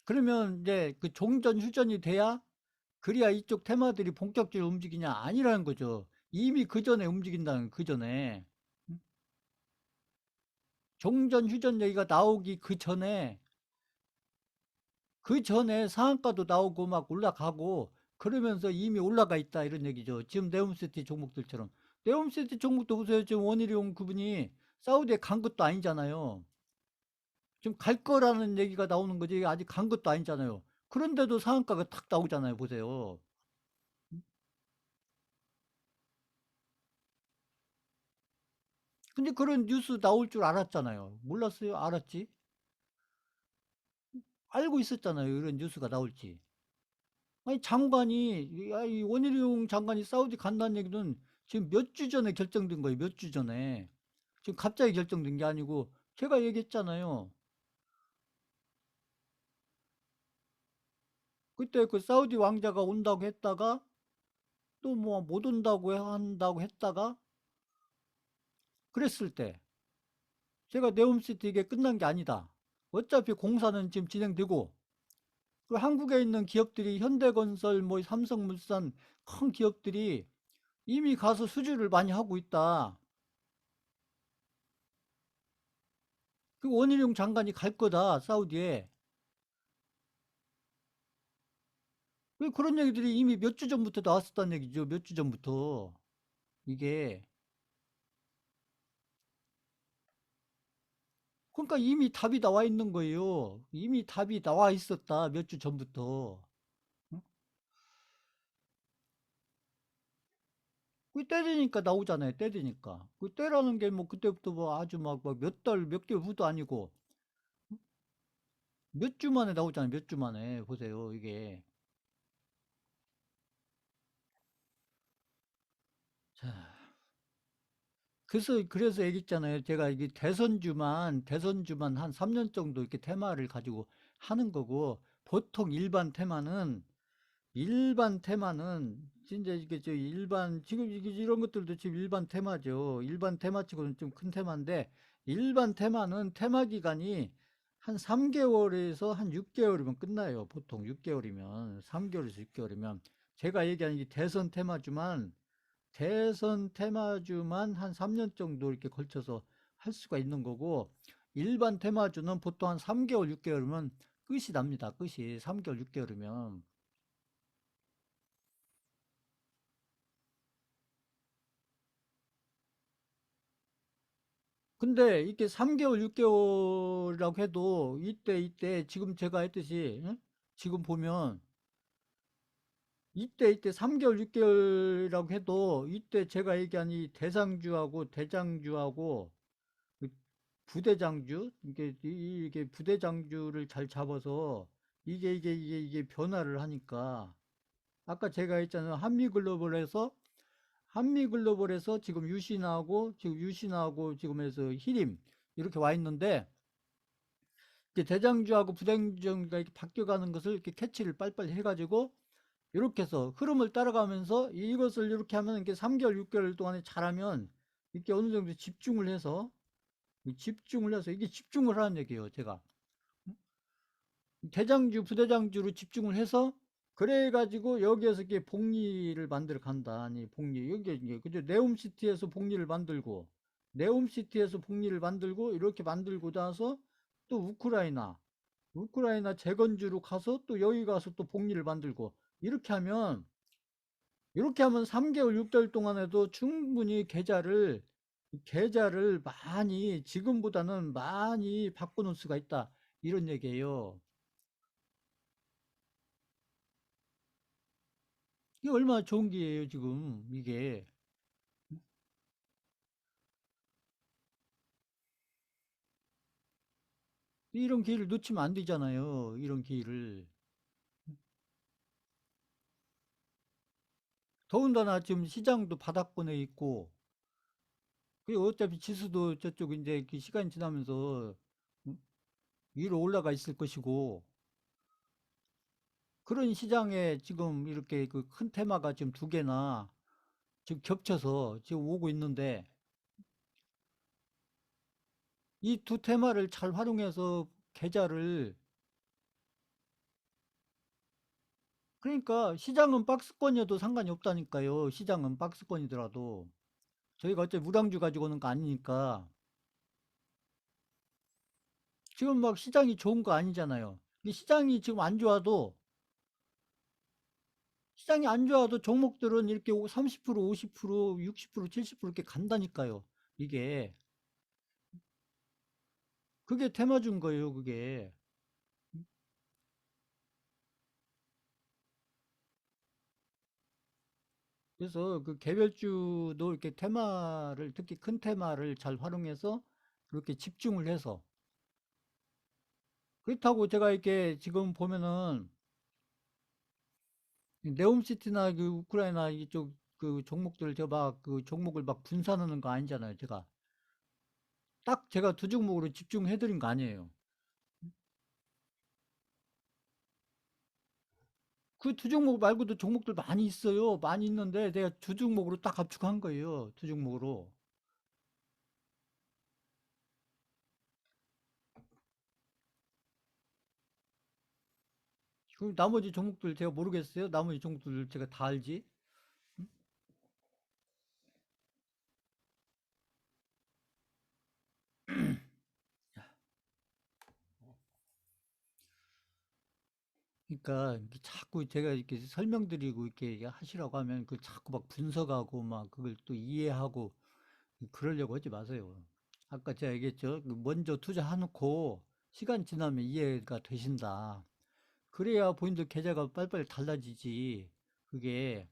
그러면 이제 그 종전 휴전이 돼야 그래야 이쪽 테마들이 본격적으로 움직이냐? 아니라는 거죠. 이미 그 전에 움직인다는 그 전에. 음? 종전 휴전 얘기가 나오기 그 전에 상한가도 나오고 막 올라가고 그러면서 이미 올라가 있다 이런 얘기죠. 지금 네옴시티 종목들처럼. 네옴시티 종목도 보세요. 지금 원희룡 그분이 사우디에 간 것도 아니잖아요. 지금 갈 거라는 얘기가 나오는 거지 아직 간 것도 아니잖아요. 그런데도 상한가가 탁 나오잖아요. 보세요. 근데 그런 뉴스 나올 줄 알았잖아요. 몰랐어요? 알았지? 알고 있었잖아요. 이런 뉴스가 나올지. 아니 장관이 이 원희룡 장관이 사우디 간다는 얘기는 지금 몇 주 전에 결정된 거예요. 몇 주 전에. 지금 갑자기 결정된 게 아니고 제가 얘기했잖아요. 그때 그 사우디 왕자가 온다고 했다가 또 뭐 못 온다고 한다고 했다가 그랬을 때 제가 네옴시티 이게 끝난 게 아니다. 어차피 공사는 지금 진행되고 그 한국에 있는 기업들이 현대건설 뭐 삼성물산 큰 기업들이 이미 가서 수주를 많이 하고 있다. 그 원희룡 장관이 갈 거다 사우디에. 왜 그런 얘기들이 이미 몇 주 전부터 나왔었다는 얘기죠. 몇 주 전부터. 이게. 그러니까 이미 답이 나와 있는 거예요. 이미 답이 나와 있었다. 몇 주 전부터. 응? 그 때리니까 나오잖아요. 때리니까. 그 때라는 게 뭐 그때부터 뭐 아주 막 몇 달, 몇 개월 후도 아니고 몇 주 만에 나오잖아요. 몇 주 만에. 보세요. 이게. 자, 그래서 얘기했잖아요. 제가 이게 대선주만 한 3년 정도 이렇게 테마를 가지고 하는 거고, 보통 일반 테마는 진짜 이게 저 일반 지금 이런 것들도 지금 일반 테마죠. 일반 테마치고는 좀 큰 테마인데 일반 테마는 테마 기간이 한 3개월에서 한 6개월이면 끝나요. 보통 6개월이면 3개월에서 6개월이면 제가 얘기하는 이 대선 테마주만 한 3년 정도 이렇게 걸쳐서 할 수가 있는 거고 일반 테마주는 보통 한 3개월, 6개월이면 끝이 납니다. 끝이 3개월, 6개월이면. 근데 이렇게 3개월, 6개월이라고 해도 이때 지금 제가 했듯이 응? 지금 보면 이때 3개월, 6개월이라고 해도 이때 제가 얘기한 이 대상주하고 대장주하고 그 부대장주 이게 부대장주를 잘 잡아서 이게 변화를 하니까 아까 제가 했잖아요. 한미글로벌에서 지금 유신하고 지금 해서 히림 이렇게 와 있는데 이렇게 대장주하고 부대장주가 이렇게 바뀌어가는 것을 이렇게 캐치를 빨리빨리 해가지고 이렇게 해서 흐름을 따라가면서 이것을 이렇게 하면 이렇게 3개월, 6개월 동안에 잘하면 이렇게 어느 정도 집중을 해서 이게 집중을 하는 얘기예요, 제가. 대장주, 부대장주로 집중을 해서 그래가지고 여기에서 이게 복리를 만들어 간다. 아니, 복리. 여기 이제 그죠? 네옴시티에서 복리를 만들고 이렇게 만들고 나서 또 우크라이나 재건주로 가서 또 여기 가서 또 복리를 만들고 이렇게 하면 3개월, 6개월 동안에도 충분히 계좌를 많이 지금보다는 많이 바꿔놓을 수가 있다. 이런 얘기예요. 이게 얼마나 좋은 기회예요, 지금, 이게. 이런 기회를 놓치면 안 되잖아요, 이런 기회를. 더군다나 지금 시장도 바닥권에 있고, 그 어차피 지수도 저쪽 이제 그 시간이 지나면서 음, 위로 올라가 있을 것이고, 그런 시장에 지금 이렇게 그 큰 테마가 지금 두 개나 지금 겹쳐서 지금 오고 있는데, 이 두 테마를 잘 활용해서 계좌를, 그러니까 시장은 박스권이어도 상관이 없다니까요. 시장은 박스권이더라도. 저희가 어차피 무량주 가지고 오는 거 아니니까. 지금 막 시장이 좋은 거 아니잖아요. 이 시장이 지금 안 좋아도, 시장이 안 좋아도 종목들은 이렇게 30%, 50%, 60%, 70% 이렇게 간다니까요. 이게. 그게 테마주인 거예요, 그게. 그래서 그 개별주도 이렇게 테마를, 특히 큰 테마를 잘 활용해서 그렇게 집중을 해서. 그렇다고 제가 이렇게 지금 보면은 네옴시티나 그 우크라이나 이쪽 그 종목들 제가 막 그 종목을 막 분산하는 거 아니잖아요, 제가. 딱 제가 두 종목으로 집중해 드린 거 아니에요. 그 두 종목 말고도 종목들 많이 있어요. 많이 있는데 내가 두 종목으로 딱 압축한 거예요. 두 종목으로. 그럼 나머지 종목들 제가 모르겠어요. 나머지 종목들 제가 다 알지. 그러니까 이게 자꾸 제가 이렇게 설명드리고 이렇게 하시라고 하면 그 자꾸 막 분석하고 막 그걸 또 이해하고 그러려고 하지 마세요. 아까 제가 얘기했죠. 그 먼저 투자해놓고 시간 지나면 이해가 되신다. 그래야 본인들 계좌가 빨리빨리 달라지지. 그게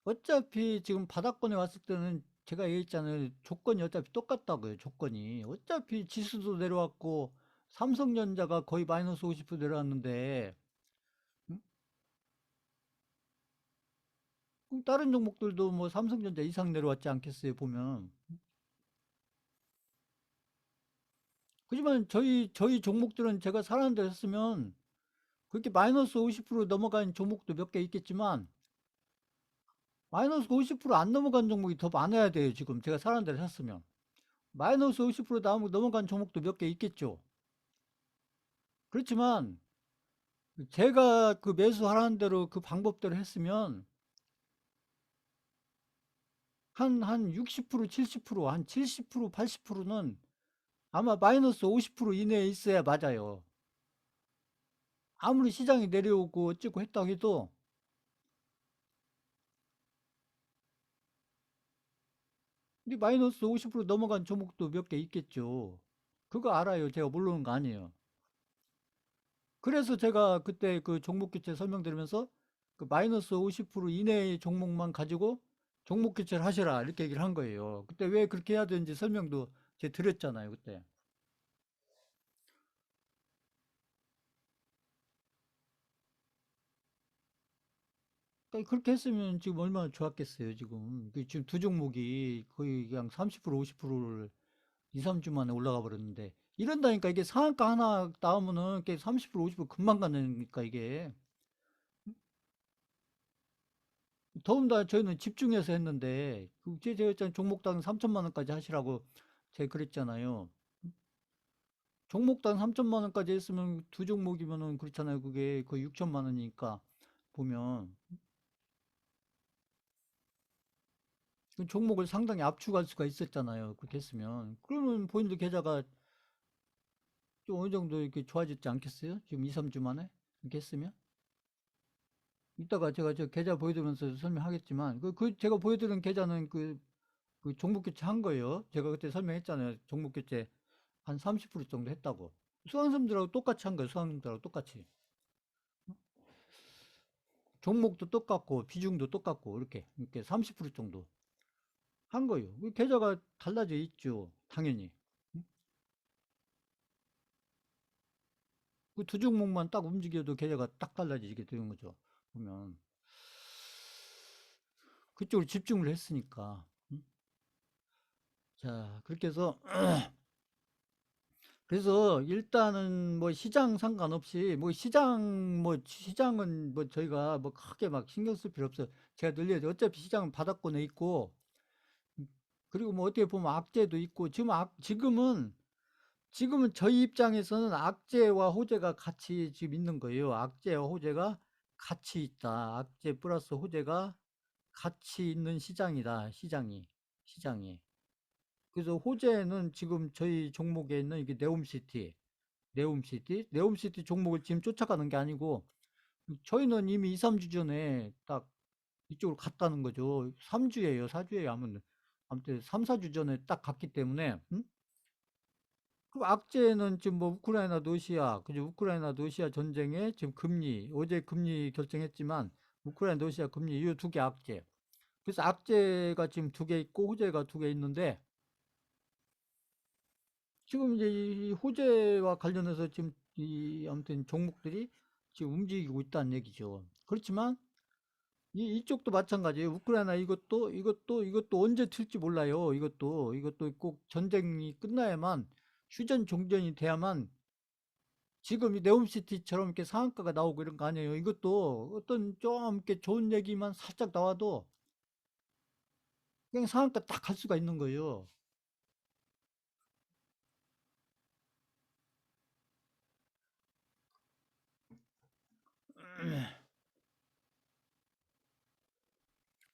어차피 지금 바닥권에 왔을 때는 제가 얘기했잖아요. 조건이 어차피 똑같다고요. 조건이. 어차피 지수도 내려왔고 삼성전자가 거의 마이너스 50% 내려왔는데 음? 그럼 다른 종목들도 뭐 삼성전자 이상 내려왔지 않겠어요, 보면. 그지만 저희 종목들은 제가 사는 데 했으면 그렇게 마이너스 50% 넘어간 종목도 몇 개 있겠지만 마이너스 50%안 넘어간 종목이 더 많아야 돼요, 지금. 제가 사는 데를 샀으면. 마이너스 50% 넘어간 종목도 몇 개 있겠죠. 그렇지만 제가 그 매수하라는 대로 그 방법대로 했으면 한 60%, 70%, 한 70%, 80%는 아마 마이너스 50% 이내에 있어야 맞아요. 아무리 시장이 내려오고 어쩌고 했다고 해도 이 마이너스 50% 넘어간 종목도 몇 개 있겠죠. 그거 알아요. 제가 모르는 거 아니에요. 그래서 제가 그때 그 종목 교체 설명드리면서 그 마이너스 50% 이내의 종목만 가지고 종목 교체를 하시라 이렇게 얘기를 한 거예요. 그때 왜 그렇게 해야 되는지 설명도 제가 드렸잖아요. 그때. 그러니까 그렇게 했으면 지금 얼마나 좋았겠어요, 지금. 지금 두 종목이 거의 그냥 30%, 50%를 2, 3주 만에 올라가 버렸는데. 이런다니까 이게 상한가 하나 나오면은 이게 30%, 50% 금방 가니까 이게. 더군다나 저희는 집중해서 했는데, 제가 있잖아요. 종목당 3천만 원까지 하시라고 제가 그랬잖아요. 종목당 3천만 원까지 했으면 두 종목이면은 그렇잖아요. 그게 거의 6천만 원이니까 보면. 그 종목을 상당히 압축할 수가 있었잖아요. 그렇게 했으면. 그러면 본인들 계좌가 좀 어느 정도 이렇게 좋아졌지 않겠어요? 지금 2, 3주 만에? 이렇게 했으면? 이따가 제가 저 계좌 보여드리면서 설명하겠지만, 제가 보여드린 계좌는 그 종목 교체 한 거예요. 제가 그때 설명했잖아요. 종목 교체 한 30% 정도 했다고. 수강생들하고 똑같이 한 거예요. 수강생들하고 똑같이. 종목도 똑같고 비중도 똑같고 이렇게 30% 정도 한 거예요. 계좌가 달라져 있죠. 당연히. 그 두 종목만 딱 움직여도 계좌가 딱 달라지게 되는 거죠. 보면 그쪽으로 집중을 했으니까. 자, 그렇게 해서 그래서 일단은 뭐 시장 상관없이 뭐 시장은 뭐 저희가 뭐 크게 막 신경 쓸 필요 없어요. 제가 늘 얘기해요. 어차피 시장은 바닥권에 있고 그리고 뭐 어떻게 보면 악재도 있고 지금은 저희 입장에서는 악재와 호재가 같이 지금 있는 거예요. 악재와 호재가 같이 있다. 악재 플러스 호재가 같이 있는 시장이다. 시장이. 그래서 호재는 지금 저희 종목에 있는 이게 네옴시티 종목을 지금 쫓아가는 게 아니고 저희는 이미 2, 3주 전에 딱 이쪽으로 갔다는 거죠. 3주예요, 4주예요. 아무튼 3, 4주 전에 딱 갔기 때문에 그 악재는 지금 뭐 우크라이나 러시아, 그죠? 우크라이나 러시아 전쟁에 지금 금리, 어제 금리 결정했지만 우크라이나 러시아 금리 이 두 개 악재. 그래서 악재가 지금 두 개 있고 호재가 두 개 있는데 지금 이제 이 호재와 관련해서 지금 이 아무튼 종목들이 지금 움직이고 있다는 얘기죠. 그렇지만 이쪽도 마찬가지예요. 우크라이나 이것도 언제 튈지 몰라요. 이것도 꼭 전쟁이 끝나야만 휴전 종전이 돼야만 지금 이 네옴시티처럼 이렇게 상한가가 나오고 이런 거 아니에요. 이것도 어떤 좀 이렇게 좋은 얘기만 살짝 나와도 그냥 상한가 딱 갈 수가 있는 거예요.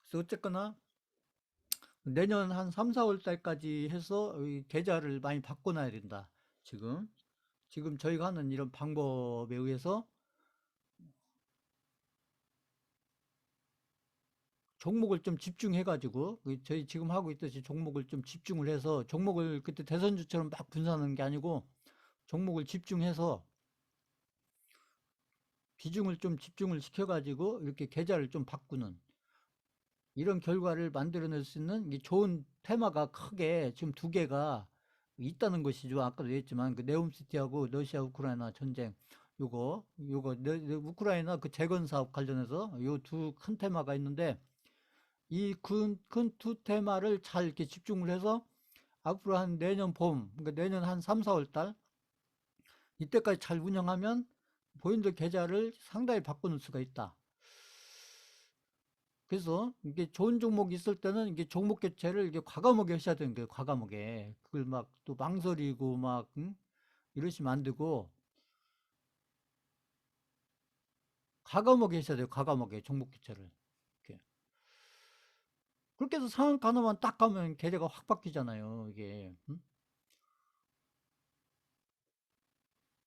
그래서 어쨌거나 내년 한 3, 4월 달까지 해서 이 계좌를 많이 바꿔놔야 된다. 지금. 지금 저희가 하는 이런 방법에 의해서 종목을 좀 집중해가지고, 저희 지금 하고 있듯이 종목을 좀 집중을 해서, 종목을 그때 대선주처럼 막 분산하는 게 아니고, 종목을 집중해서 비중을 좀 집중을 시켜가지고, 이렇게 계좌를 좀 바꾸는, 이런 결과를 만들어낼 수 있는 좋은 테마가 크게 지금 두 개가 있다는 것이죠. 아까도 얘기했지만 그 네옴시티하고 러시아 우크라이나 전쟁 요거 우크라이나 그 재건 사업 관련해서 요 두 큰 테마가 있는데 이 큰 두 테마를 잘 이렇게 집중을 해서 앞으로 한 내년 봄 그러니까 내년 한 3, 4월 달 이때까지 잘 운영하면 본인들 계좌를 상당히 바꿔놓을 수가 있다. 그래서 이게 좋은 종목이 있을 때는 이게 종목 교체를 이게 과감하게 하셔야 되는 거예요. 과감하게. 그걸 막 또 망설이고 막 이러시면 안 되고 과감하게 하셔야 돼요. 과감하게 종목 교체를. 이렇게. 그렇게 해서 상한가 하나만 딱 가면 계좌가 확 바뀌잖아요. 이게.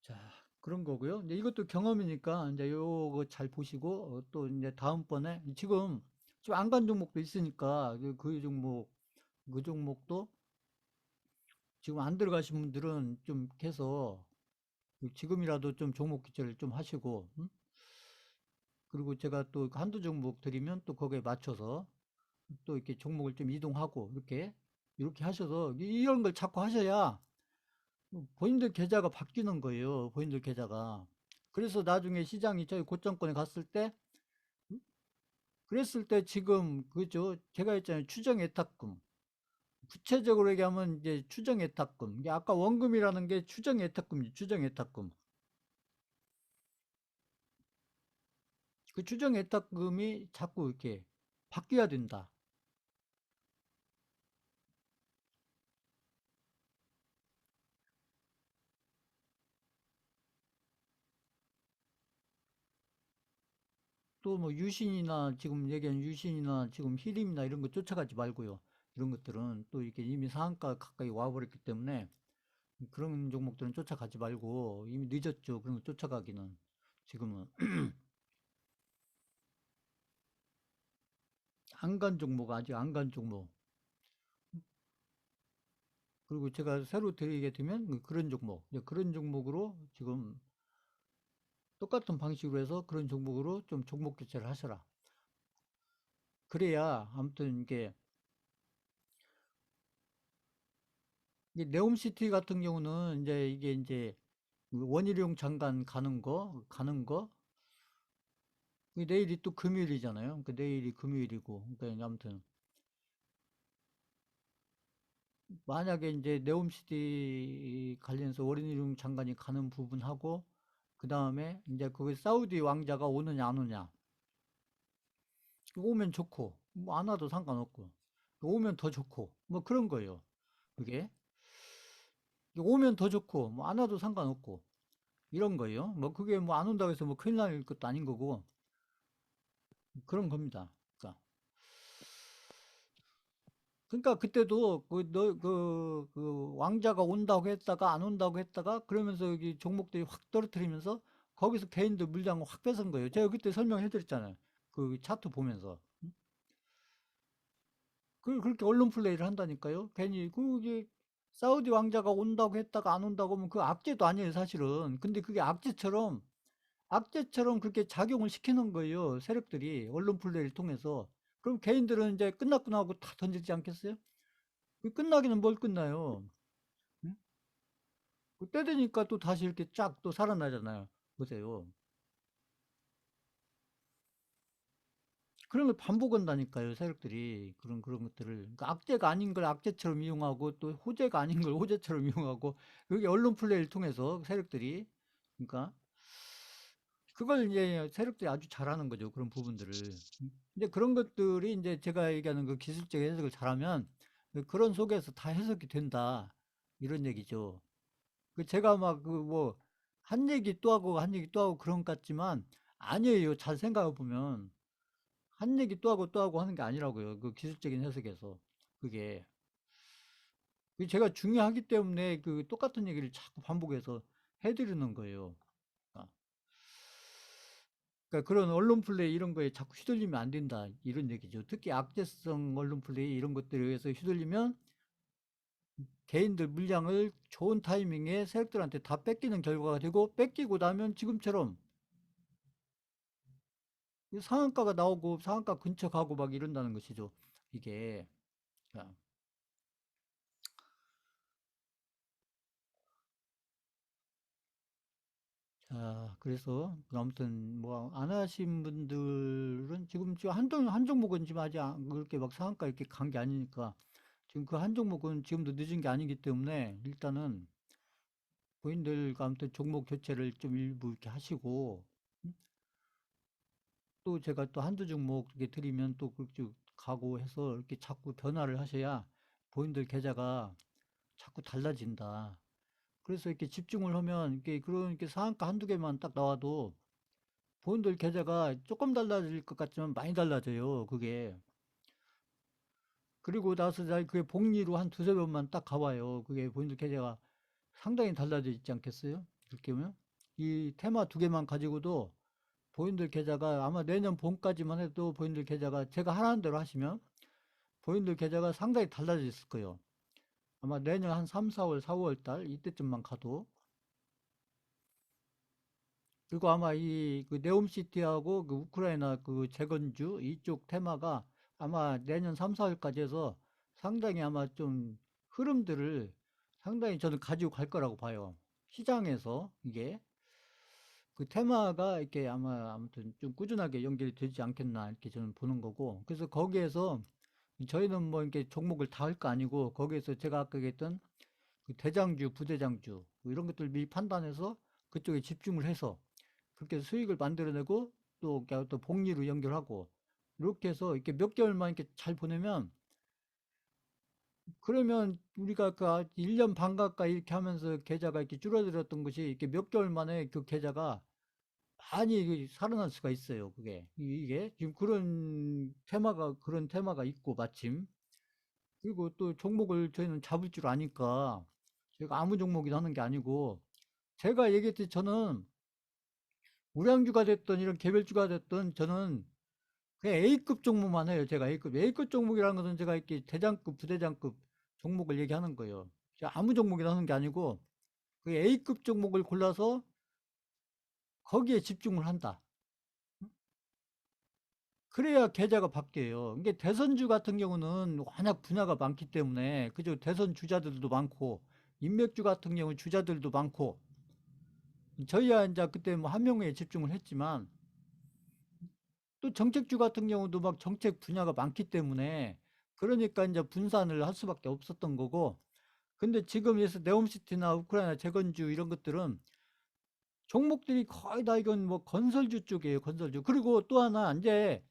자, 그런 거고요. 이제 이것도 경험이니까 이제 요거 잘 보시고 또 이제 다음번에 지금 안 간 종목도 있으니까 그 종목 그 종목도 지금 안 들어가신 분들은 좀 해서 지금이라도 좀 종목 기체를 좀 하시고, 그리고 제가 또 한두 종목 드리면 또 거기에 맞춰서 또 이렇게 종목을 좀 이동하고, 이렇게 하셔서 이런 걸 자꾸 하셔야 본인들 계좌가 바뀌는 거예요. 본인들 계좌가. 그래서 나중에 시장이 저희 고점권에 갔을 때, 그랬을 때 지금, 그죠? 제가 했잖아요. 추정 예탁금. 구체적으로 얘기하면 이제 추정 예탁금. 이게 아까 원금이라는 게 추정 예탁금이죠. 추정 예탁금. 그 추정 예탁금이 자꾸 이렇게 바뀌어야 된다. 또 뭐 유신이나 지금 얘기한 유신이나 지금 히림이나 이런 거 쫓아가지 말고요. 이런 것들은 또 이렇게 이미 상한가 가까이 와버렸기 때문에 그런 종목들은 쫓아가지 말고 이미 늦었죠. 그런 거 쫓아가기는 지금은 안 간 종목 아직 안 간 종목. 그리고 제가 새로 드리게 되면 그런 종목, 이제 그런 종목으로 지금 똑같은 방식으로 해서 그런 종목으로 좀 종목 교체를 하셔라. 그래야 아무튼 이게 네옴시티 같은 경우는 이제 이게 이제 그 원희룡 장관 가는 거 내일이 또 금요일이잖아요. 그 내일이 금요일이고 그러니까 아무튼 만약에 이제 네옴시티 관련해서 원희룡 장관이 가는 부분하고 그 다음에 이제 그 사우디 왕자가 오느냐 안 오냐 오면 좋고 뭐 안 와도 상관없고 오면 더 좋고 뭐 그런 거예요. 그게 오면 더 좋고 뭐 안 와도 상관없고 이런 거예요. 뭐 그게 뭐 안 온다고 해서 뭐 큰일 날 것도 아닌 거고 그런 겁니다. 그러니까 그때도 그 왕자가 온다고 했다가 안 온다고 했다가 그러면서 여기 종목들이 확 떨어뜨리면서 거기서 개인들 물량을 확 뺏은 거예요. 제가 그때 설명해 드렸잖아요. 그 차트 보면서. 그렇게 언론 플레이를 한다니까요. 괜히 그게 사우디 왕자가 온다고 했다가 안 온다고 하면 그 악재도 아니에요, 사실은. 근데 그게 악재처럼 그렇게 작용을 시키는 거예요. 세력들이 언론 플레이를 통해서. 그럼 개인들은 이제 끝났구나 하고 다 던지지 않겠어요? 그 끝나기는 뭘 끝나요? 응? 때 되니까 또 다시 이렇게 쫙 또 살아나잖아요. 보세요. 그런 걸 반복한다니까요, 세력들이. 그런 것들을. 그러니까 악재가 아닌 걸 악재처럼 이용하고 또 호재가 아닌 걸 호재처럼 이용하고 그게 언론 플레이를 통해서 세력들이. 그러니까 그걸 이제 세력들이 아주 잘하는 거죠. 그런 부분들을. 이제 그런 것들이 이제 제가 얘기하는 그 기술적 해석을 잘하면 그런 속에서 다 해석이 된다. 이런 얘기죠. 제가 막 그 뭐 한 얘기 또 하고 한 얘기 또 하고 그런 것 같지만 아니에요. 잘 생각해 보면 한 얘기 또 하고 또 하고 하는 게 아니라고요. 그 기술적인 해석에서 그게 제가 중요하기 때문에 그 똑같은 얘기를 자꾸 반복해서 해드리는 거예요. 아, 그러니까 그런 언론 플레이 이런 거에 자꾸 휘둘리면 안 된다 이런 얘기죠. 특히 악재성 언론 플레이 이런 것들에 의해서 휘둘리면 개인들 물량을 좋은 타이밍에 세력들한테 다 뺏기는 결과가 되고 뺏기고 나면 지금처럼 상한가가 나오고 상한가 근처 가고 막 이런다는 것이죠. 이게. 자, 그래서 아무튼 뭐 안 하신 분들은 지금 한 종목은 지금 아직 그렇게 막 상한가 이렇게 간 게 아니니까 지금 그 한 종목은 지금도 늦은 게 아니기 때문에 일단은 본인들과 아무튼 종목 교체를 좀 일부 이렇게 하시고 음? 또 제가 또 한두 종목 이렇게 드리면 또 그렇게 가고 해서 이렇게 자꾸 변화를 하셔야 본인들 계좌가 자꾸 달라진다. 그래서 이렇게 집중을 하면 이렇게 그런 이렇게 상한가 한두 개만 딱 나와도 본인들 계좌가 조금 달라질 것 같지만 많이 달라져요. 그게. 그리고 나서 그게 복리로 한 두세 번만 딱 가봐요. 그게 본인들 계좌가 상당히 달라져 있지 않겠어요? 그렇게 보면 이 테마 두 개만 가지고도 본인들 계좌가 아마 내년 봄까지만 해도 본인들 계좌가 제가 하라는 대로 하시면 본인들 계좌가 상당히 달라져 있을 거예요. 아마 내년 한 3, 4월, 4월 달 이때쯤만 가도 그리고 아마 이 그 네옴시티하고 그 우크라이나 그 재건주 이쪽 테마가 아마 내년 3, 4월까지 해서 상당히 아마 좀 흐름들을 상당히 저는 가지고 갈 거라고 봐요. 시장에서 이게 그 테마가 이렇게 아마 아무튼 좀 꾸준하게 연결이 되지 않겠나 이렇게 저는 보는 거고 그래서 거기에서 저희는 뭐 이렇게 종목을 다 할 거 아니고 거기에서 제가 아까 얘기했던 그 대장주, 부대장주 뭐 이런 것들 미리 판단해서 그쪽에 집중을 해서 그렇게 해서 수익을 만들어내고 또 복리로 연결하고 이렇게 해서 이렇게 몇 개월만 이렇게 잘 보내면 그러면 우리가 그 1년 반 가까이 이렇게 하면서 계좌가 이렇게 줄어들었던 것이 이렇게 몇 개월 만에 그 계좌가 많이 살아날 수가 있어요. 그게 이게 지금 그런 테마가 있고 마침 그리고 또 종목을 저희는 잡을 줄 아니까 제가 아무 종목이나 하는 게 아니고 제가 얘기했듯이 저는 우량주가 됐든 이런 개별주가 됐든 저는 그냥 A급 종목만 해요. 제가 A급 종목이라는 것은 제가 이렇게 대장급, 부대장급 종목을 얘기하는 거예요. 제가 아무 종목이나 하는 게 아니고 그 A급 종목을 골라서 거기에 집중을 한다. 그래야 계좌가 바뀌어요. 이게 대선주 같은 경우는 워낙 분야가 많기 때문에 그죠? 대선 주자들도 많고 인맥주 같은 경우 주자들도 많고 저희야 이제 그때 뭐 한 명에 집중을 했지만 또 정책주 같은 경우도 막 정책 분야가 많기 때문에 그러니까 이제 분산을 할 수밖에 없었던 거고 근데 지금 에서 네옴시티나 우크라이나 재건주 이런 것들은 종목들이 거의 다 이건 뭐 건설주 쪽이에요, 건설주. 그리고 또 하나 이제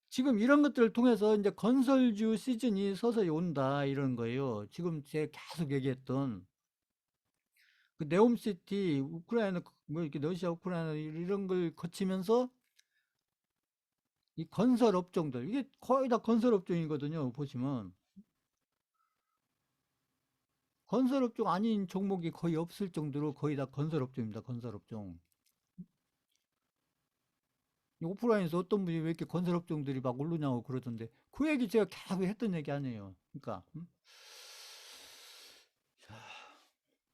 지금 이런 것들을 통해서 이제 건설주 시즌이 서서히 온다 이런 거예요. 지금 제가 계속 얘기했던 그 네옴시티, 우크라이나 뭐 이렇게 러시아, 우크라이나 이런 걸 거치면서 이 건설 업종들 이게 거의 다 건설 업종이거든요. 보시면 건설 업종 아닌 종목이 거의 없을 정도로 거의 다 건설 업종입니다. 건설 업종. 오프라인에서 어떤 분이 왜 이렇게 건설 업종들이 막 오르냐고 그러던데 그 얘기 제가 계속 했던 얘기 아니에요. 그러니까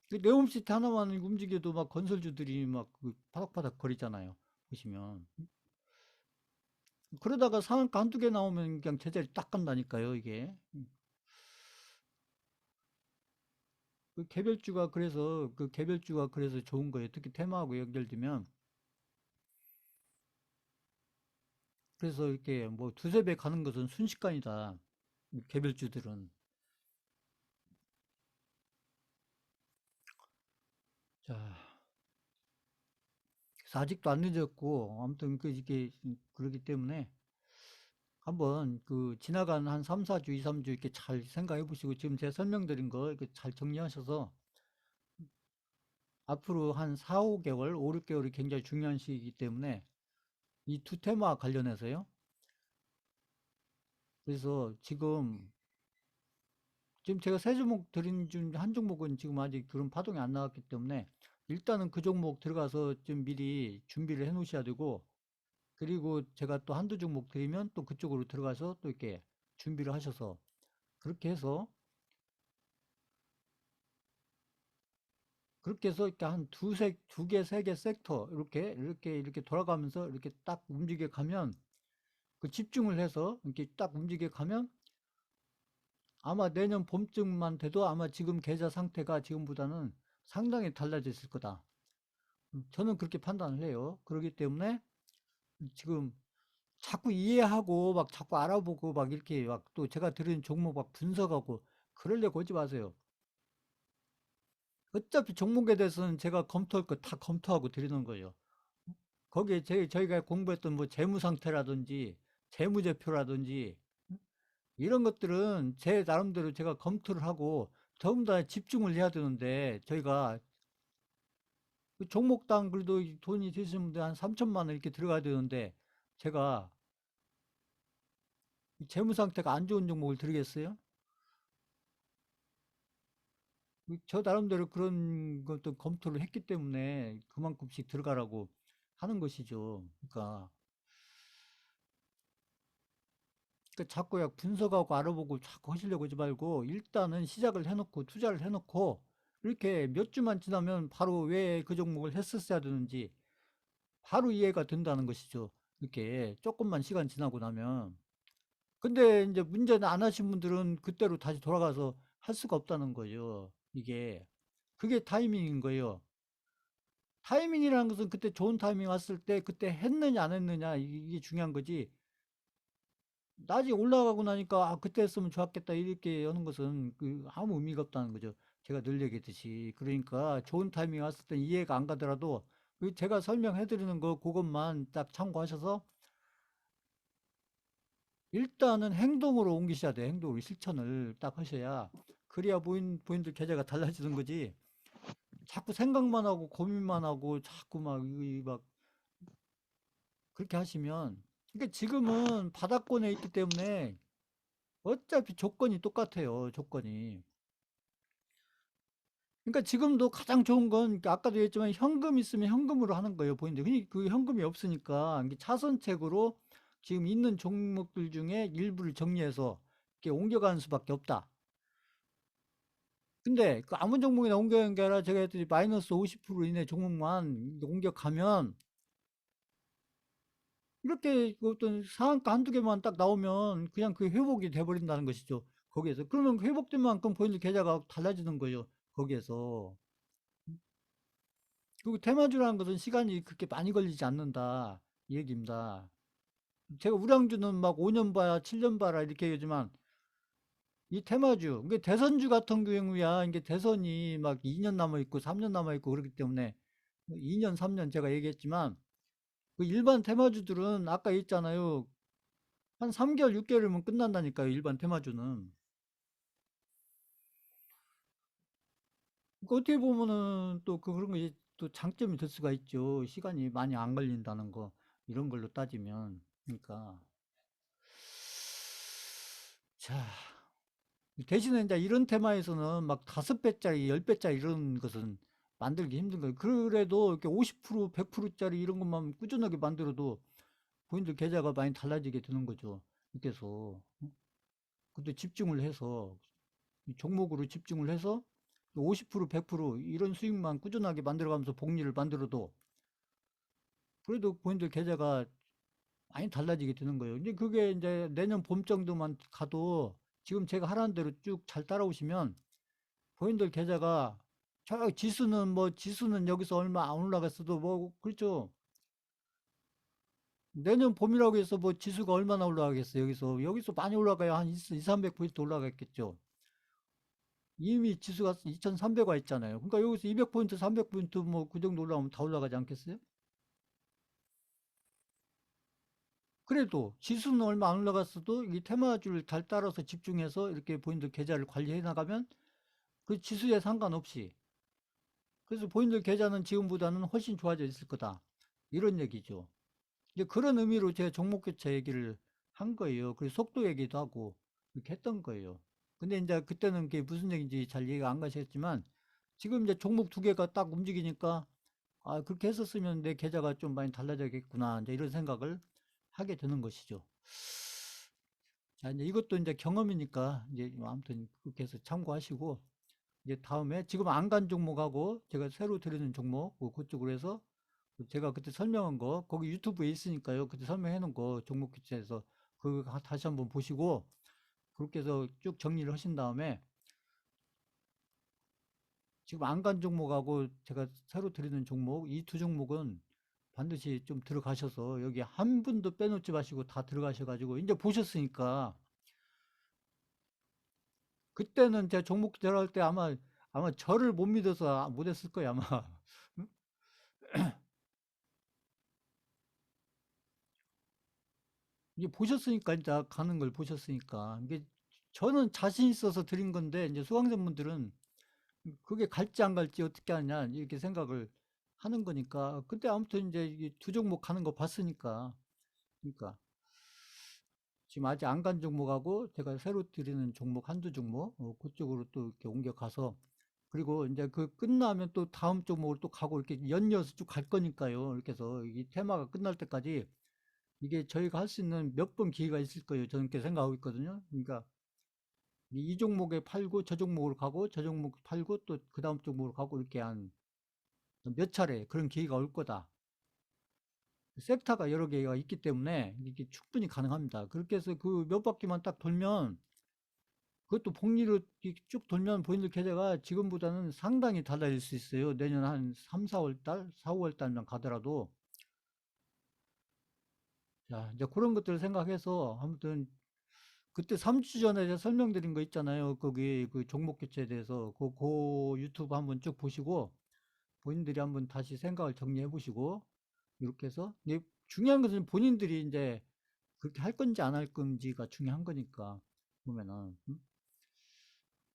그 네옴시티 하나만 움직여도 막 건설주들이 막그 파닥파닥 거리잖아요. 보시면 그러다가 상한가 한두 개 나오면 그냥 제자리 딱 간다니까요. 이게 그 개별주가 그래서 좋은 거예요. 특히 테마하고 연결되면 그래서 이렇게 뭐 두세 배 가는 것은 순식간이다. 개별주들은 자 그래서 아직도 안 늦었고 아무튼 그 이게 그러기 때문에 한번 그 지나간 한 3, 4주, 2, 3주 이렇게 잘 생각해 보시고 지금 제가 설명드린 거 이렇게 잘 정리하셔서 앞으로 한 4, 5개월, 5, 6개월이 굉장히 중요한 시기이기 때문에 이 두 테마 관련해서요. 그래서 지금 제가 세 종목 드린 중 한 종목은 지금 아직 그런 파동이 안 나왔기 때문에 일단은 그 종목 들어가서 좀 미리 준비를 해 놓으셔야 되고 그리고 제가 또 한두 종목 드리면 또 그쪽으로 들어가서 또 이렇게 준비를 하셔서 그렇게 해서 그렇게 해서 이렇게 한 두 개, 세 개 섹터 이렇게 돌아가면서 이렇게 딱 움직여 가면 그 집중을 해서 이렇게 딱 움직여 가면 아마 내년 봄쯤만 돼도 아마 지금 계좌 상태가 지금보다는 상당히 달라졌을 거다. 저는 그렇게 판단을 해요. 그렇기 때문에 지금 자꾸 이해하고 막 자꾸 알아보고 막 이렇게 막 또 제가 들은 종목 막 분석하고 그러려고 하지 마세요. 어차피 종목에 대해서는 제가 검토할 거 다 검토하고 드리는 거예요. 거기에 저희가 공부했던 뭐 재무 상태라든지 재무제표라든지 이런 것들은 제 나름대로 제가 검토를 하고 전부 다 집중을 해야 되는데 저희가 그 종목당 그래도 돈이 되시는 분들 한 3천만 원 이렇게 들어가야 되는데 제가 재무 상태가 안 좋은 종목을 드리겠어요? 저 나름대로 그런 것도 검토를 했기 때문에 그만큼씩 들어가라고 하는 것이죠. 그러니까 자꾸 약 분석하고 알아보고 자꾸 하시려고 하지 말고 일단은 시작을 해놓고 투자를 해놓고 이렇게 몇 주만 지나면 바로 왜 그 종목을 했었어야 되는지 바로 이해가 된다는 것이죠. 이렇게 조금만 시간 지나고 나면. 근데 이제 문제는 안 하신 분들은 그때로 다시 돌아가서 할 수가 없다는 거죠. 이게. 그게 타이밍인 거예요. 타이밍이라는 것은 그때 좋은 타이밍 왔을 때 그때 했느냐 안 했느냐 이게 중요한 거지. 나중에 올라가고 나니까 아, 그때 했으면 좋았겠다 이렇게 하는 것은 그 아무 의미가 없다는 거죠. 제가 늘 얘기했듯이. 그러니까 좋은 타이밍 왔을 때 이해가 안 가더라도 그 제가 설명해 드리는 거 그것만 딱 참고하셔서 일단은 행동으로 옮기셔야 돼요. 행동으로 실천을 딱 하셔야 그래야 본인들 계좌가 달라지는 거지. 자꾸 생각만 하고 고민만 하고 자꾸 막 그렇게 하시면 그러니까 지금은 바닥권에 있기 때문에 어차피 조건이 똑같아요. 조건이. 그러니까 지금도 가장 좋은 건 그러니까 아까도 얘기했지만 현금 있으면 현금으로 하는 거예요. 보이는데 그 현금이 없으니까 이게 차선책으로 지금 있는 종목들 중에 일부를 정리해서 이렇게 옮겨가는 수밖에 없다. 근데 그 아무 종목이나 옮겨간 게 아니라 제가 했더니 마이너스 50% 이내 종목만 옮겨가면 이렇게 그 어떤 상한가 한두 개만 딱 나오면 그냥 그 회복이 돼버린다는 것이죠. 거기에서. 그러면 그 회복된 만큼 본인 계좌가 달라지는 거예요. 거기에서. 그리고 테마주라는 것은 시간이 그렇게 많이 걸리지 않는다. 이 얘기입니다. 제가 우량주는 막 5년 봐야 7년 봐라 이렇게 얘기하지만 이 테마주, 이게 대선주 같은 경우야 이게 대선이 막 2년 남아 있고 3년 남아 있고 그렇기 때문에 2년, 3년 제가 얘기했지만 그 일반 테마주들은 아까 했잖아요. 한 3개월, 6개월이면 끝난다니까요. 일반 테마주는. 그 어떻게 보면은 또 그런 것이 또 장점이 될 수가 있죠. 시간이 많이 안 걸린다는 거. 이런 걸로 따지면. 그러니까. 자, 대신에 이제 이런 테마에서는 막 5배짜리, 10배짜리 이런 것은 만들기 힘든 거예요. 그래도 이렇게 50%, 100%짜리 이런 것만 꾸준하게 만들어도 본인들 계좌가 많이 달라지게 되는 거죠. 이렇게 해서. 근데 집중을 해서, 종목으로 집중을 해서 50%, 100% 이런 수익만 꾸준하게 만들어가면서 복리를 만들어도 그래도 본인들 계좌가 많이 달라지게 되는 거예요. 이제 그게 이제 내년 봄 정도만 가도 지금 제가 하라는 대로 쭉 잘 따라오시면 본인들 계좌가 저 지수는 뭐 지수는 여기서 얼마 안 올라갔어도 뭐 그렇죠. 내년 봄이라고 해서 뭐 지수가 얼마나 올라가겠어요. 여기서 많이 올라가야 한 2, 300포인트 올라갔겠죠. 이미 지수가 2,300와 있잖아요. 그러니까 여기서 200포인트, 300포인트 뭐 그 정도 올라오면 다 올라가지 않겠어요? 그래도 지수는 얼마 안 올라갔어도 이 테마주를 잘 따라서 집중해서 이렇게 본인들 계좌를 관리해 나가면 그 지수에 상관없이 그래서 본인들 계좌는 지금보다는 훨씬 좋아져 있을 거다. 이런 얘기죠. 이제 그런 의미로 제가 종목 교체 얘기를 한 거예요. 그리고 속도 얘기도 하고 이렇게 했던 거예요. 근데 이제 그때는 그게 무슨 얘기인지 잘 이해가 안 가셨지만 지금 이제 종목 두 개가 딱 움직이니까 아, 그렇게 했었으면 내 계좌가 좀 많이 달라졌겠구나. 이제 이런 생각을 하게 되는 것이죠. 자, 이제 이것도 이제 경험이니까 이제 뭐 아무튼 그렇게 해서 참고하시고 이제 다음에 지금 안 간 종목하고 제가 새로 드리는 종목 그쪽으로 해서 제가 그때 설명한 거 거기 유튜브에 있으니까요. 그때 설명해 놓은 거 종목 교체해서 그거 다시 한번 보시고 그렇게 해서 쭉 정리를 하신 다음에 지금 안 간 종목하고 제가 새로 드리는 종목 이 두 종목은 반드시 좀 들어가셔서 여기 한 분도 빼놓지 마시고 다 들어가셔가지고 이제 보셨으니까 그때는 제가 종목 들어갈 때 아마 저를 못 믿어서 못했을 거예요 아마. 이제 보셨으니까 이제 가는 걸 보셨으니까 이게 저는 자신 있어서 드린 건데 이제 수강생분들은 그게 갈지 안 갈지 어떻게 하냐 이렇게 생각을 하는 거니까 근데 아무튼 이제 이두 종목 가는 거 봤으니까 그러니까 지금 아직 안 간 종목하고 제가 새로 드리는 종목 한두 종목 그쪽으로 또 이렇게 옮겨가서 그리고 이제 그 끝나면 또 다음 종목을 또 가고 이렇게 연이어서 쭉 갈 거니까요. 이렇게 해서 이 테마가 끝날 때까지 이게 저희가 할 수 있는 몇 번 기회가 있을 거예요. 저는 그렇게 생각하고 있거든요. 그러니까 이 종목에 팔고 저 종목으로 가고 저 종목 팔고 또 그 다음 종목으로 가고 이렇게 한 몇 차례 그런 기회가 올 거다. 섹터가 여러 개가 있기 때문에 이게 충분히 가능합니다. 그렇게 해서 그 몇 바퀴만 딱 돌면 그것도 복리로 쭉 돌면 본인들 계좌가 지금보다는 상당히 달라질 수 있어요. 내년 한 3, 4월 달, 4, 5월 달만 가더라도. 자, 이제 그런 것들을 생각해서 아무튼 그때 3주 전에 제가 설명드린 거 있잖아요. 거기 그 종목 교체에 대해서 그 유튜브 한번 쭉 보시고 본인들이 한번 다시 생각을 정리해 보시고 이렇게 해서 이게 중요한 것은 본인들이 이제 그렇게 할 건지 안 할 건지가 중요한 거니까 보면은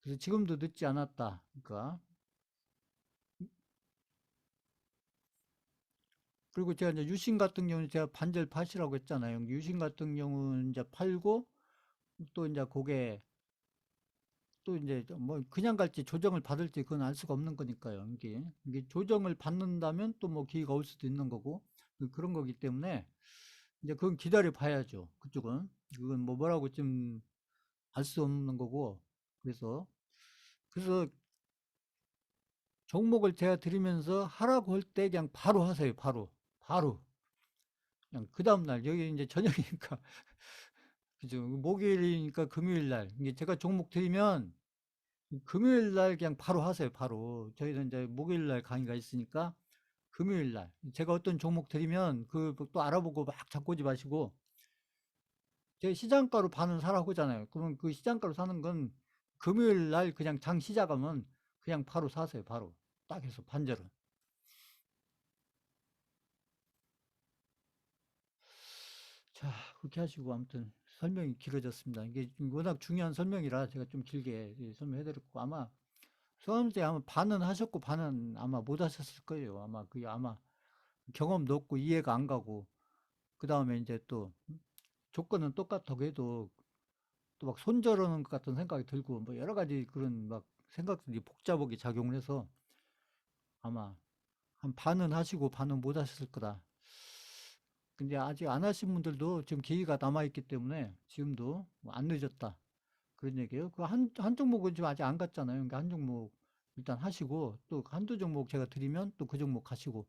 그래서 지금도 늦지 않았다. 그러니까 그리고 제가 이제 유신 같은 경우는 제가 반절 파시라고 했잖아요. 유신 같은 경우는 이제 팔고 또 이제 그게 또 이제 뭐 그냥 갈지 조정을 받을지 그건 알 수가 없는 거니까요. 이게 조정을 받는다면 또 뭐 기회가 올 수도 있는 거고 그런 거기 때문에 이제 그건 기다려 봐야죠. 그쪽은 그건 뭐 뭐라고 좀 알 수 없는 거고 그래서 종목을 제가 드리면서 하라고 할 때 그냥 바로 하세요. 바로. 바로. 그냥 그 다음날, 여기 이제 저녁이니까, 그죠. 목요일이니까 금요일 날. 이게 제가 종목 드리면 금요일 날 그냥 바로 하세요. 바로. 저희는 이제 목요일 날 강의가 있으니까 금요일 날. 제가 어떤 종목 드리면 그 또 알아보고 막 잡고 오지 마시고, 제가 시장가로 반은 사라고 하잖아요. 그러면 그 시장가로 사는 건 금요일 날 그냥 장 시작하면 그냥 바로 사세요. 바로. 딱 해서 반절은. 자, 그렇게 하시고 아무튼 설명이 길어졌습니다. 이게 워낙 중요한 설명이라 제가 좀 길게 설명해드렸고, 아마 수험생 아마 반은 하셨고 반은 아마 못 하셨을 거예요. 아마 그게 아마 경험도 없고 이해가 안 가고, 그 다음에 이제 또 조건은 똑같다고 해도 또 막 손절하는 것 같은 생각이 들고, 뭐 여러 가지 그런 막 생각들이 복잡하게 작용을 해서 아마 한 반은 하시고 반은 못 하셨을 거다. 근데 아직 안 하신 분들도 지금 기회가 남아있기 때문에 지금도 뭐안 늦었다. 그런 얘기예요. 그 한 종목은 지금 아직 안 갔잖아요. 그러니까 한 종목 일단 하시고, 또 한두 종목 제가 드리면 또 그 종목 하시고.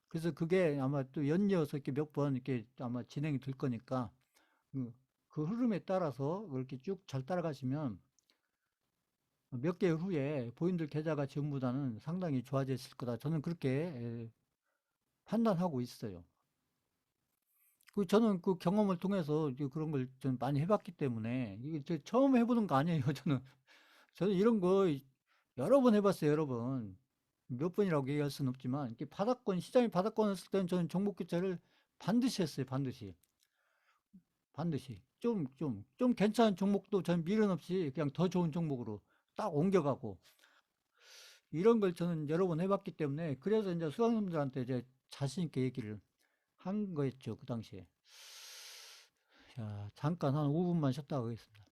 그래서 그게 아마 또 연이어서 이렇게 몇 번 이렇게 아마 진행이 될 거니까, 그, 그 흐름에 따라서 그렇게 쭉 잘 따라가시면 몇 개월 후에 본인들 계좌가 지금보다는 상당히 좋아졌을 거다. 저는 그렇게 판단하고 있어요. 그 저는 그 경험을 통해서 그런 걸 좀 많이 해봤기 때문에, 이게 처음 해보는 거 아니에요. 저는 이런 거 여러 번 해봤어요. 여러 번. 몇 번이라고 얘기할 수는 없지만, 이렇게 시장이 바닥권 했을 때는 저는 종목 교체를 반드시 했어요. 반드시. 반드시. 좀 괜찮은 종목도 전 미련 없이 그냥 더 좋은 종목으로 딱 옮겨가고, 이런 걸 저는 여러 번 해봤기 때문에, 그래서 이제 수강생들한테 이제 자신 있게 얘기를 한 거였죠. 그 당시에. 자, 잠깐 한 5분만 쉬었다 가겠습니다.